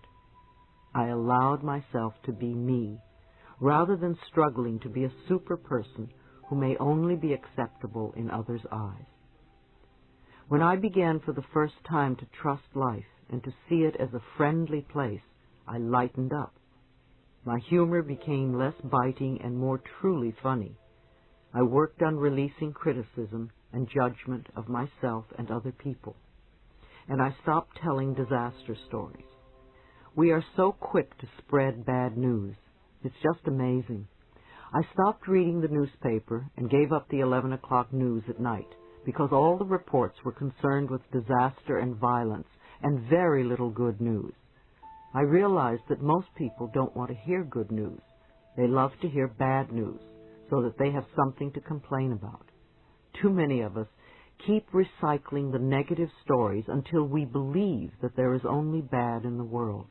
I allowed myself to be me, rather than struggling to be a super person who may only be acceptable in others' eyes. When I began for the first time to trust life and to see it as a friendly place, I lightened up. My humor became less biting and more truly funny. I worked on releasing criticism and judgment of myself and other people. And I stopped telling disaster stories. We are so quick to spread bad news. It's just amazing. I stopped reading the newspaper and gave up the 11 o'clock news at night because all the reports were concerned with disaster and violence and very little good news. I realized that most people don't want to hear good news. They love to hear bad news so that they have something to complain about. Too many of us keep recycling the negative stories until we believe that there is only bad in the world.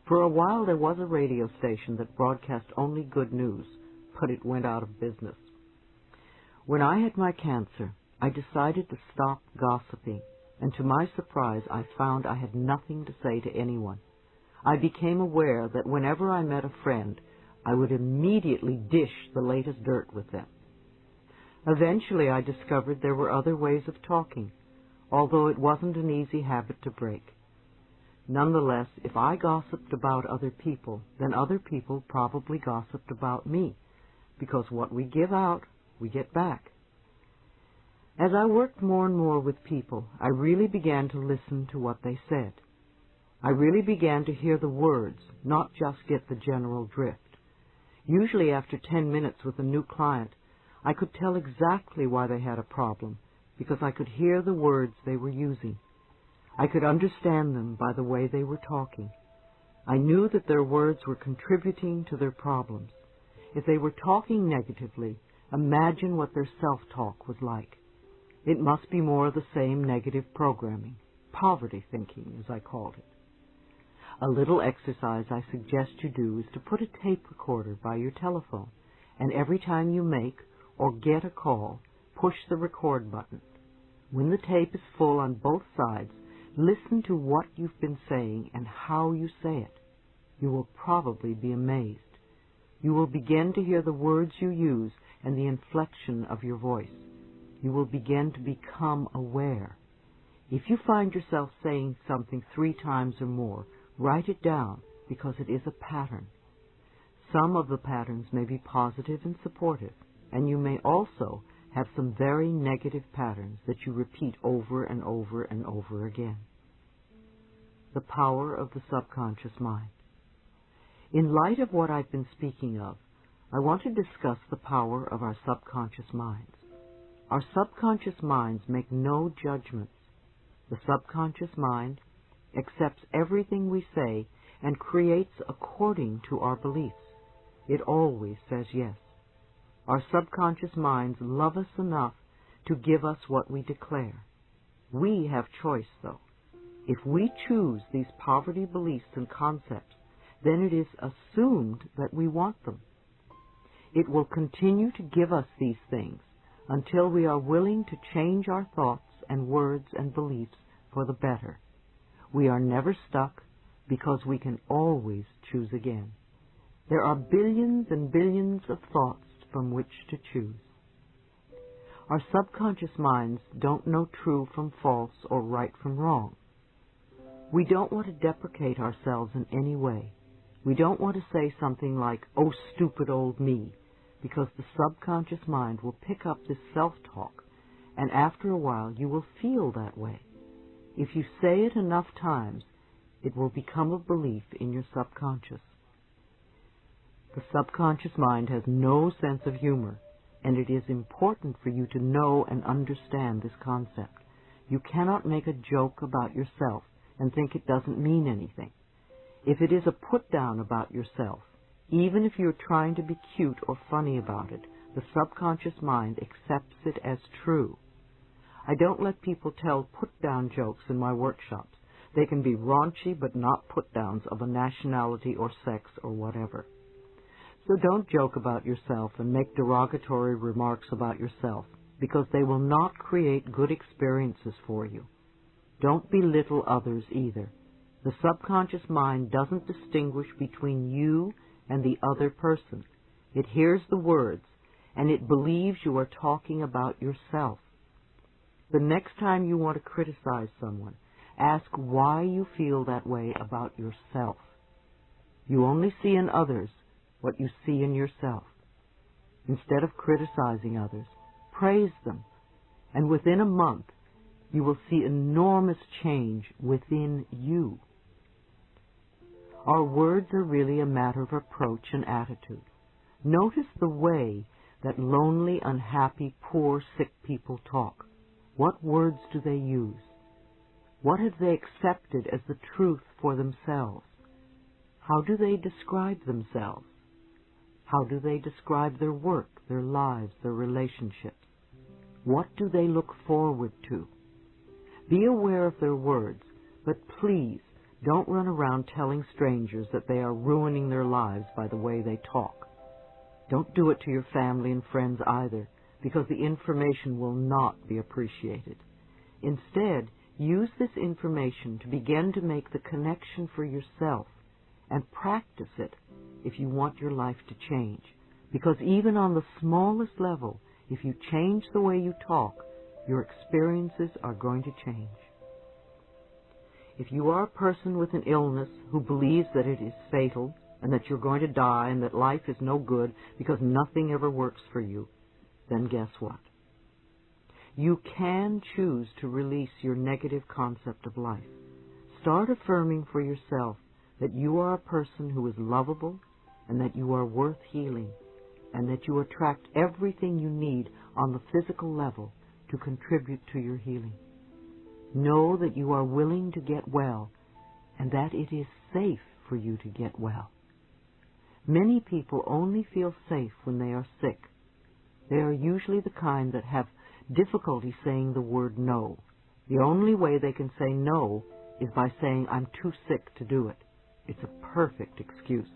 For a while there was a radio station that broadcast only good news, but it went out of business. When I had my cancer, I decided to stop gossiping, and to my surprise I found I had nothing to say to anyone. I became aware that whenever I met a friend, I would immediately dish the latest dirt with them. Eventually I discovered there were other ways of talking, although it wasn't an easy habit to break. Nonetheless, if I gossiped about other people, then other people probably gossiped about me, because what we give out, we get back. As I worked more and more with people, I really began to listen to what they said. I really began to hear the words, not just get the general drift. Usually after 10 minutes with a new client, I could tell exactly why they had a problem, because I could hear the words they were using. I could understand them by the way they were talking. I knew that their words were contributing to their problems. If they were talking negatively, imagine what their self-talk was like. It must be more of the same negative programming, poverty thinking, as I called it. A little exercise I suggest you do is to put a tape recorder by your telephone, and every time you make or get a call, push the record button. When the tape is full on both sides, listen to what you've been saying and how you say it. You will probably be amazed. You will begin to hear the words you use and the inflection of your voice. You will begin to become aware. If you find yourself saying something 3 times or more, write it down because it is a pattern. Some of the patterns may be positive and supportive, and you may also have some very negative patterns that you repeat over and over and over again. The power of the subconscious mind. In light of what I've been speaking of, I want to discuss the power of our subconscious minds. Our subconscious minds make no judgments. The subconscious mind accepts everything we say and creates according to our beliefs. It always says yes. Our subconscious minds love us enough to give us what we declare. We have choice, though. If we choose these poverty beliefs and concepts, then it is assumed that we want them. It will continue to give us these things until we are willing to change our thoughts and words and beliefs for the better. We are never stuck because we can always choose again. There are billions and billions of thoughts from which to choose. Our subconscious minds don't know true from false or right from wrong. We don't want to deprecate ourselves in any way. We don't want to say something like, "Oh, stupid old me," because the subconscious mind will pick up this self-talk, and after a while you will feel that way. If you say it enough times, it will become a belief in your subconscious. The subconscious mind has no sense of humor, and it is important for you to know and understand this concept. You cannot make a joke about yourself and think it doesn't mean anything. If it is a put-down about yourself, even if you're trying to be cute or funny about it, the subconscious mind accepts it as true. I don't let people tell put-down jokes in my workshops. They can be raunchy but not put-downs of a nationality or sex or whatever. So don't joke about yourself and make derogatory remarks about yourself, because they will not create good experiences for you. Don't belittle others either. The subconscious mind doesn't distinguish between you and the other person. It hears the words, and it believes you are talking about yourself. The next time you want to criticize someone, ask why you feel that way about yourself. You only see in others what you see in yourself. Instead of criticizing others, praise them, and within a month, you will see enormous change within you. Our words are really a matter of approach and attitude. Notice the way that lonely, unhappy, poor, sick people talk. What words do they use? What have they accepted as the truth for themselves? How do they describe themselves? How do they describe their work, their lives, their relationships? What do they look forward to? Be aware of their words, but please don't run around telling strangers that they are ruining their lives by the way they talk. Don't do it to your family and friends either, because the information will not be appreciated. Instead, use this information to begin to make the connection for yourself and practice it if you want your life to change. Because even on the smallest level, if you change the way you talk, your experiences are going to change. If you are a person with an illness who believes that it is fatal and that you're going to die and that life is no good because nothing ever works for you, then guess what? You can choose to release your negative concept of life. Start affirming for yourself that you are a person who is lovable and that you are worth healing and that you attract everything you need on the physical level to contribute to your healing. Know that you are willing to get well and that it is safe for you to get well. Many people only feel safe when they are sick. They are usually the kind that have difficulty saying the word no. The only way they can say no is by saying, I'm too sick to do it. It's a perfect excuse.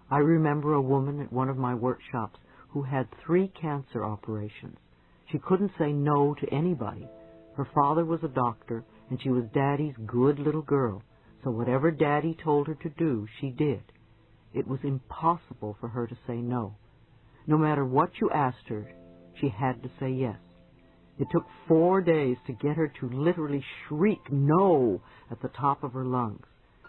I remember a woman at one of my workshops who had 3 cancer operations. She couldn't say no to anybody. Her father was a doctor, and she was Daddy's good little girl, so whatever Daddy told her to do, she did. It was impossible for her to say no. No matter what you asked her, she had to say yes. It took 4 days to get her to literally shriek no at the top of her lungs.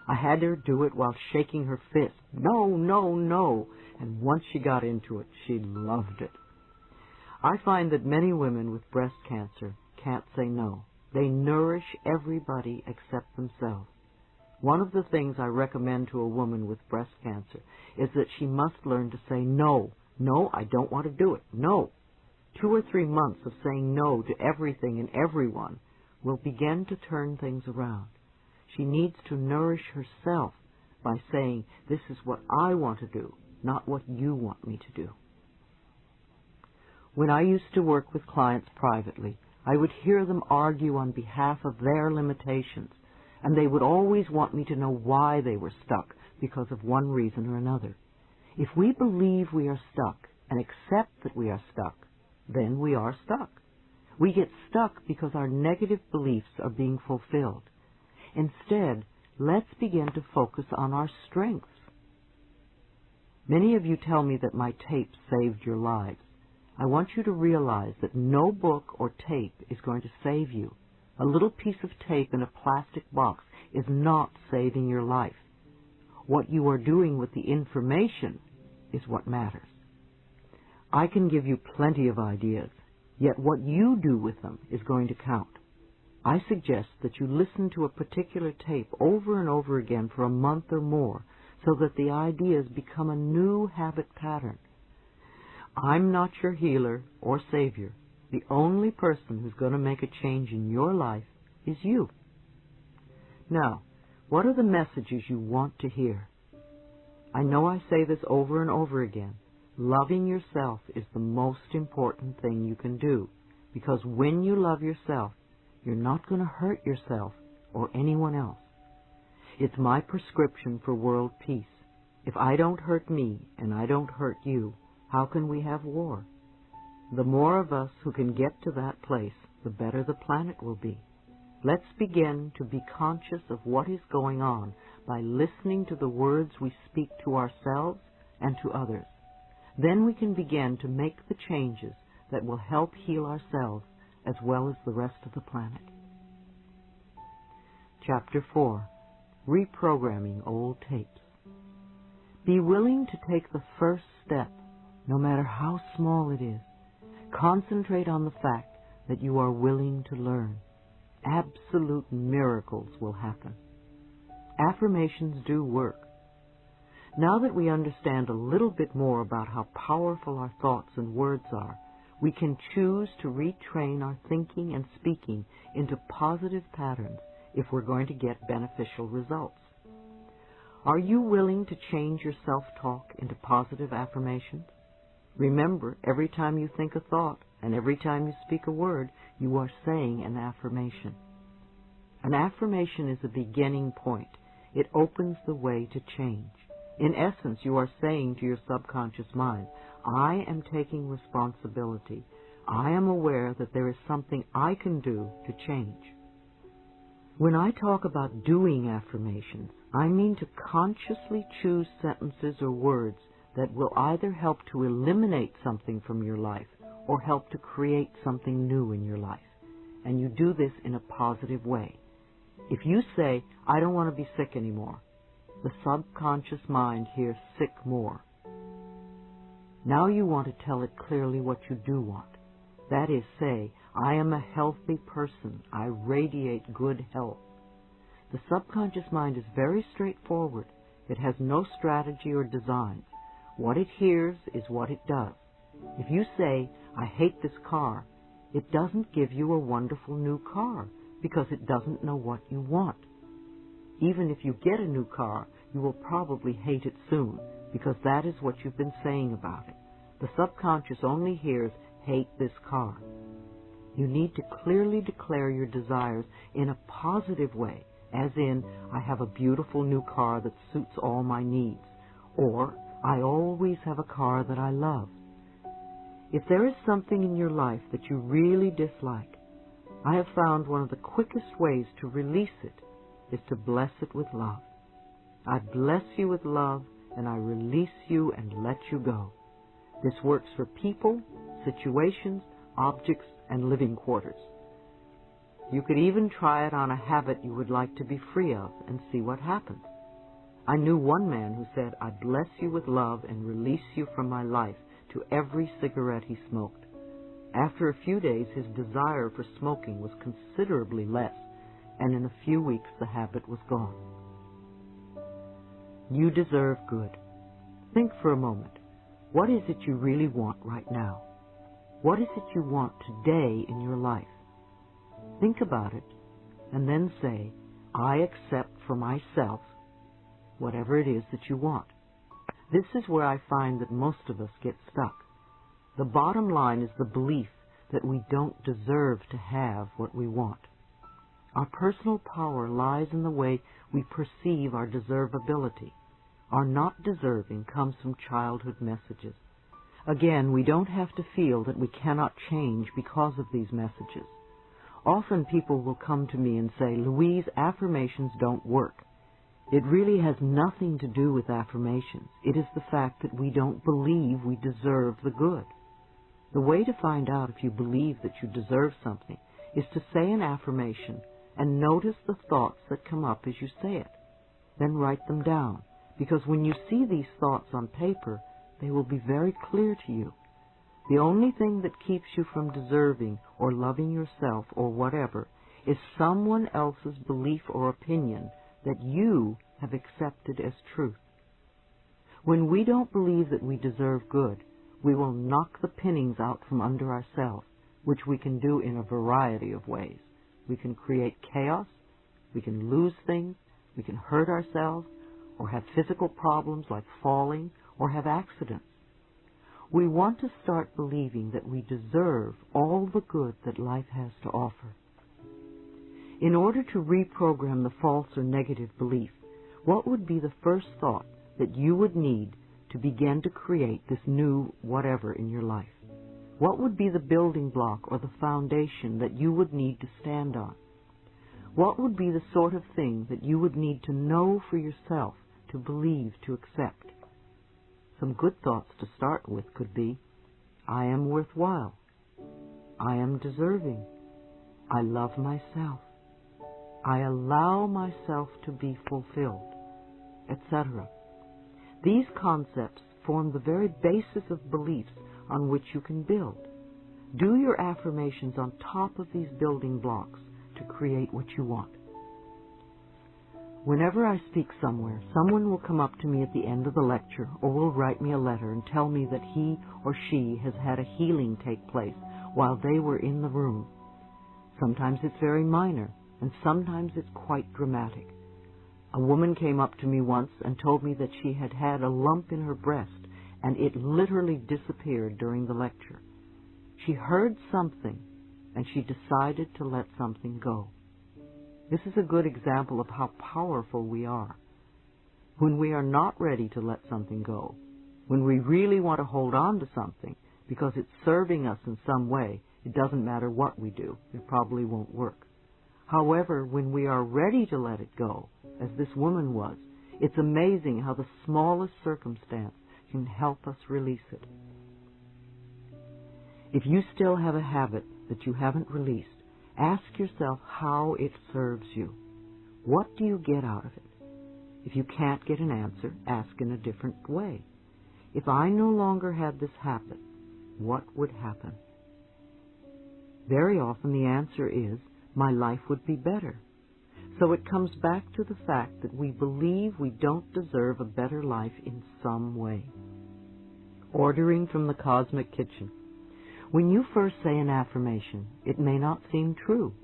I had her do it while shaking her fist. No, no, no. And once she got into it, she loved it. I find that many women with breast cancer can't say no. They nourish everybody except themselves. One of the things I recommend to a woman with breast cancer is that she must learn to say no. No, I don't want to do it. No. 2 or 3 months of saying no to everything and everyone will begin to turn things around. She needs to nourish herself by saying, this is what I want to do, not what you want me to do. When I used to work with clients privately, I would hear them argue on behalf of their limitations, and they would always want me to know why they were stuck because of one reason or another. If we believe we are stuck and accept that we are stuck, then we are stuck. We get stuck because our negative beliefs are being fulfilled. Instead, let's begin to focus on our strengths. Many of you tell me that my tape saved your lives. I want you to realize that no book or tape is going to save you. A little piece of tape in a plastic box is not saving your life. What you are doing with the information is what matters. I can give you plenty of ideas, yet what you do with them is going to count. I suggest that you listen to a particular tape over and over again for a month or more so that the ideas become a new habit pattern. I'm not your healer or savior. The only person who's going to make a change in your life is you. Now, what are the messages you want to hear? I know I say this over and over again. Loving yourself is the most important thing you can do, because when you love yourself, you're not going to hurt yourself or anyone else. It's my prescription for world peace. If I don't hurt me and I don't hurt you, how can we have war? The more of us who can get to that place, the better the planet will be. Let's begin to be conscious of what is going on by listening to the words we speak to ourselves and to others. Then we can begin to make the changes that will help heal ourselves as well as the rest of the planet. Chapter 4. Reprogramming Old Tapes. Be willing to take the first step, no matter how small it is. Concentrate on the fact that you are willing to learn. Absolute miracles will happen. Affirmations do work. Now that we understand a little bit more about how powerful our thoughts and words are, we can choose to retrain our thinking and speaking into positive patterns if we're going to get beneficial results. Are you willing to change your self-talk into positive affirmations? Remember, every time you think a thought and every time you speak a word, you are saying an affirmation. An affirmation is a beginning point. It opens the way to change. In essence, you are saying to your subconscious mind, I am taking responsibility. I am aware that there is something I can do to change. When I talk about doing affirmations, I mean to consciously choose sentences or words that will either help to eliminate something from your life or help to create something new in your life. And you do this in a positive way. If you say, I don't want to be sick anymore, the subconscious mind hears sick more. Now you want to tell it clearly what you do want. That is, say, I am a healthy person. I radiate good health. The subconscious mind is very straightforward. It has no strategy or designs. What it hears is what it does. If you say, I hate this car, it doesn't give you a wonderful new car because it doesn't know what you want. Even if you get a new car, you will probably hate it soon because that is what you've been saying about it. The subconscious only hears, hate this car. You need to clearly declare your desires in a positive way, as in, I have a beautiful new car that suits all my needs, or I always have a car that I love. If there is something in your life that you really dislike, I have found one of the quickest ways to release it is to bless it with love. I bless you with love, and I release you and let you go. This works for people, situations, objects, and living quarters. You could even try it on a habit you would like to be free of and see what happens. I knew one man who said, I bless you with love and release you from my life to every cigarette he smoked. After a few days, his desire for smoking was considerably less, and in a few weeks the habit was gone. You deserve good. Think for a moment. What is it you really want right now? What is it you want today in your life? Think about it, and then say, I accept for myself whatever it is that you want. This is where I find that most of us get stuck. The bottom line is the belief that we don't deserve to have what we want. Our personal power lies in the way we perceive our deservability. Our not deserving comes from childhood messages. Again, we don't have to feel that we cannot change because of these messages. Often people will come to me and say, Louise, affirmations don't work. It really has nothing to do with affirmations. It is the fact that we don't believe we deserve the good. The way to find out if you believe that you deserve something is to say an affirmation and notice the thoughts that come up as you say it. Then write them down, because when you see these thoughts on paper, they will be very clear to you. The only thing that keeps you from deserving or loving yourself or whatever is someone else's belief or opinion that you have accepted as truth. When we don't believe that we deserve good, we will knock the pinnings out from under ourselves, which we can do in a variety of ways. We can create chaos, we can lose things, we can hurt ourselves, or have physical problems like falling, or have accidents. We want to start believing that we deserve all the good that life has to offer. In order to reprogram the false or negative belief, what would be the first thought that you would need to begin to create this new whatever in your life? What would be the building block or the foundation that you would need to stand on? What would be the sort of thing that you would need to know for yourself, to believe, to accept? Some good thoughts to start with could be, I am worthwhile. I am deserving. I love myself. I allow myself to be fulfilled, etc. These concepts form the very basis of beliefs on which you can build. Do your affirmations on top of these building blocks to create what you want. Whenever I speak somewhere, someone will come up to me at the end of the lecture or will write me a letter and tell me that he or she has had a healing take place while they were in the room. Sometimes it's very minor, and sometimes it's quite dramatic. A woman came up to me once and told me that she had had a lump in her breast, and it literally disappeared during the lecture. She heard something, and she decided to let something go. This is a good example of how powerful we are. When we are not ready to let something go, when we really want to hold on to something because it's serving us in some way, it doesn't matter what we do. It probably won't work. However, when we are ready to let it go, as this woman was, it's amazing how the smallest circumstance can help us release it. If you still have a habit that you haven't released, ask yourself how it serves you. What do you get out of it? If you can't get an answer, ask in a different way. If I no longer had this habit, what would happen? Very often the answer is, my life would be better. So it comes back to the fact that we believe we don't deserve a better life in some way. Ordering from the cosmic kitchen. When you first say an affirmation, it may not seem true.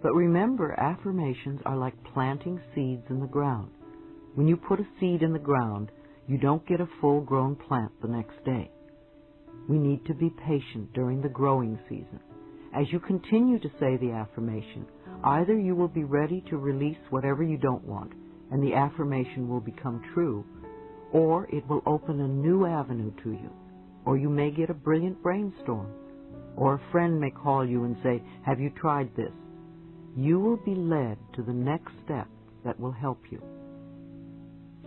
But remember, affirmations are like planting seeds in the ground. When you put a seed in the ground, you don't get a full-grown plant the next day. We need to be patient during the growing season. As you continue to say the affirmation, either you will be ready to release whatever you don't want, and the affirmation will become true, or it will open a new avenue to you, or you may get a brilliant brainstorm, or a friend may call you and say, have you tried this? You will be led to the next step that will help you.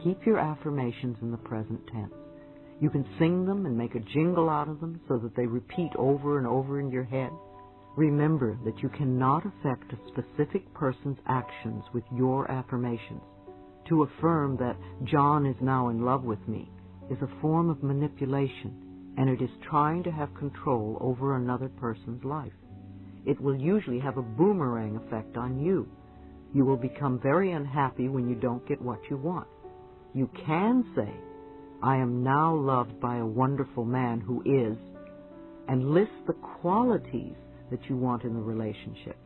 Keep your affirmations in the present tense. You can sing them and make a jingle out of them so that they repeat over and over in your head. Remember that you cannot affect a specific person's actions with your affirmations. To affirm that John is now in love with me is a form of manipulation, and it is trying to have control over another person's life. It will usually have a boomerang effect on you. You will become very unhappy when you don't get what you want. You can say, I am now loved by a wonderful man who is, and list the qualities that you want in the relationship.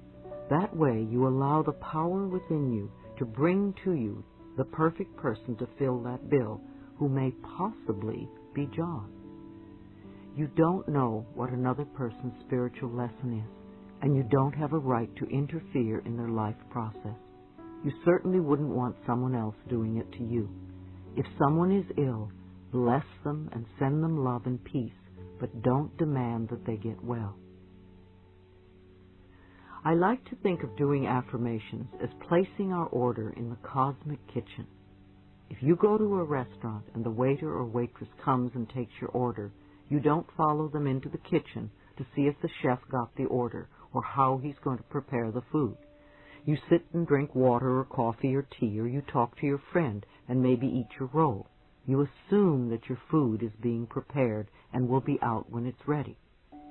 That way you allow the power within you to bring to you the perfect person to fill that bill, who may possibly be John. You don't know what another person's spiritual lesson is, and you don't have a right to interfere in their life process. You certainly wouldn't want someone else doing it to you. If someone is ill, bless them and send them love and peace, but don't demand that they get well. I like to think of doing affirmations as placing our order in the cosmic kitchen. If you go to a restaurant and the waiter or waitress comes and takes your order, you don't follow them into the kitchen to see if the chef got the order or how he's going to prepare the food. You sit and drink water or coffee or tea, or you talk to your friend and maybe eat your roll. You assume that your food is being prepared and will be out when it's ready.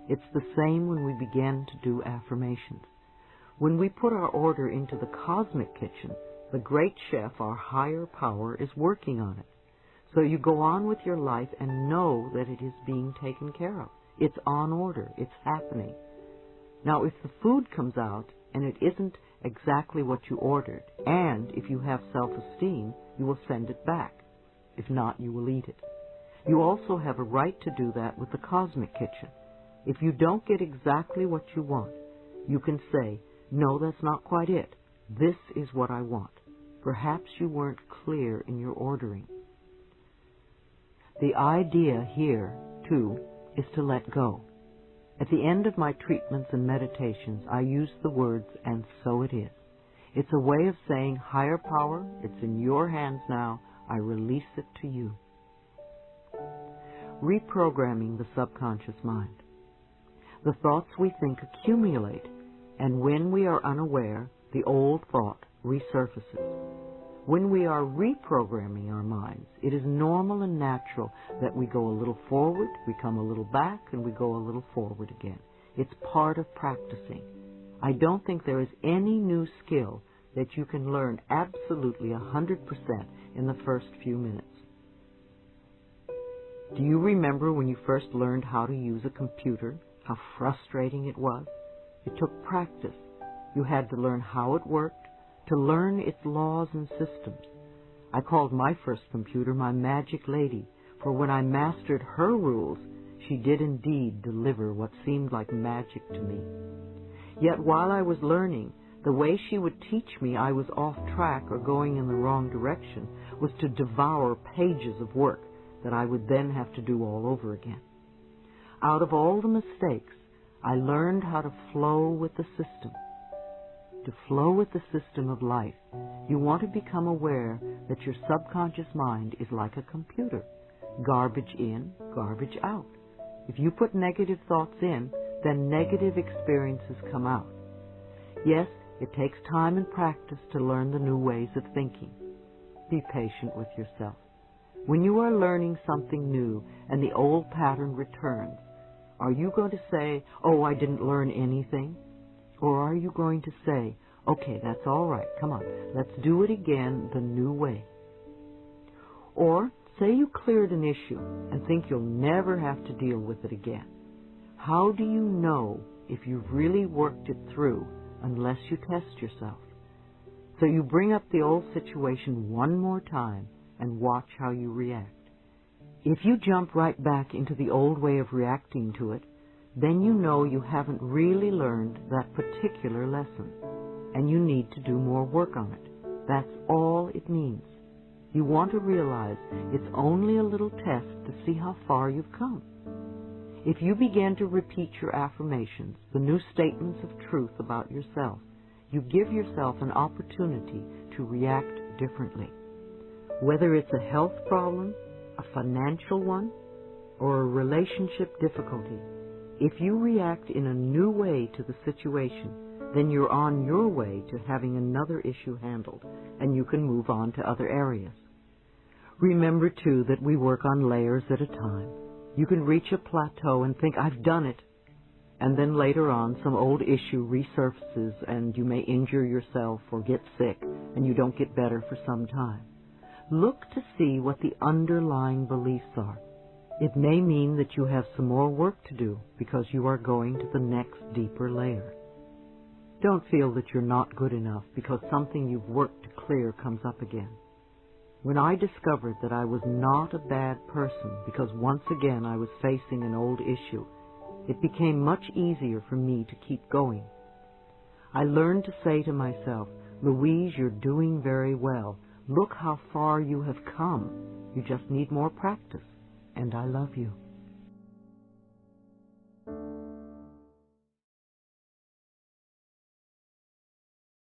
It's the same when we begin to do affirmations. When we put our order into the cosmic kitchen, the great chef, our higher power, is working on it. So you go on with your life and know that it is being taken care of. It's on order. It's happening. Now, if the food comes out and it isn't exactly what you ordered, and if you have self-esteem, you will send it back. If not, you will eat it. You also have a right to do that with the cosmic kitchen. If you don't get exactly what you want, you can say, no, that's not quite it. This is what I want. Perhaps you weren't clear in your ordering. The idea here, too, is to let go. At the end of my treatments and meditations, I use the words, and so it is. It's a way of saying, higher power, it's in your hands now. I release it to you. Reprogramming the subconscious mind. The thoughts we think accumulate, and when we are unaware, the old thought resurfaces. When we are reprogramming our minds, it is normal and natural that we go a little forward, we come a little back, and we go a little forward again. It's part of practicing. I don't think there is any new skill that you can learn absolutely 100% in the first few minutes. Do you remember when you first learned how to use a computer, how frustrating it was? It took practice. You had to learn how it worked, to learn its laws and systems. I called my first computer my magic lady, for when I mastered her rules, she did indeed deliver what seemed like magic to me. Yet while I was learning, the way she would teach me I was off track or going in the wrong direction was to devour pages of work that I would then have to do all over again. Out of all the mistakes, I learned how to flow with the system. To flow with the system of life, you want to become aware that your subconscious mind is like a computer. Garbage in, garbage out. If you put negative thoughts in, then negative experiences come out. Yes, it takes time and practice to learn the new ways of thinking. Be patient with yourself. When you are learning something new and the old pattern returns, are you going to say, oh, I didn't learn anything? Or are you going to say, okay, that's all right, come on, let's do it again the new way? Or say you cleared an issue and think you'll never have to deal with it again. How do you know if you've really worked it through unless you test yourself? So you bring up the old situation one more time and watch how you react. If you jump right back into the old way of reacting to it, then you know you haven't really learned that particular lesson, and you need to do more work on it. That's all it means. You want to realize it's only a little test to see how far you've come. If you begin to repeat your affirmations, the new statements of truth about yourself, you give yourself an opportunity to react differently. Whether it's a health problem, a financial one, or a relationship difficulty, if you react in a new way to the situation, then you're on your way to having another issue handled, and you can move on to other areas. Remember, too, that we work on layers at a time. You can reach a plateau and think, I've done it. And then later on, some old issue resurfaces and you may injure yourself or get sick and you don't get better for some time. Look to see what the underlying beliefs are. It may mean that you have some more work to do because you are going to the next deeper layer. Don't feel that you're not good enough because something you've worked to clear comes up again. When I discovered that I was not a bad person because once again I was facing an old issue, it became much easier for me to keep going. I learned to say to myself, Louise, you're doing very well. Look how far you have come. You just need more practice. And I love you.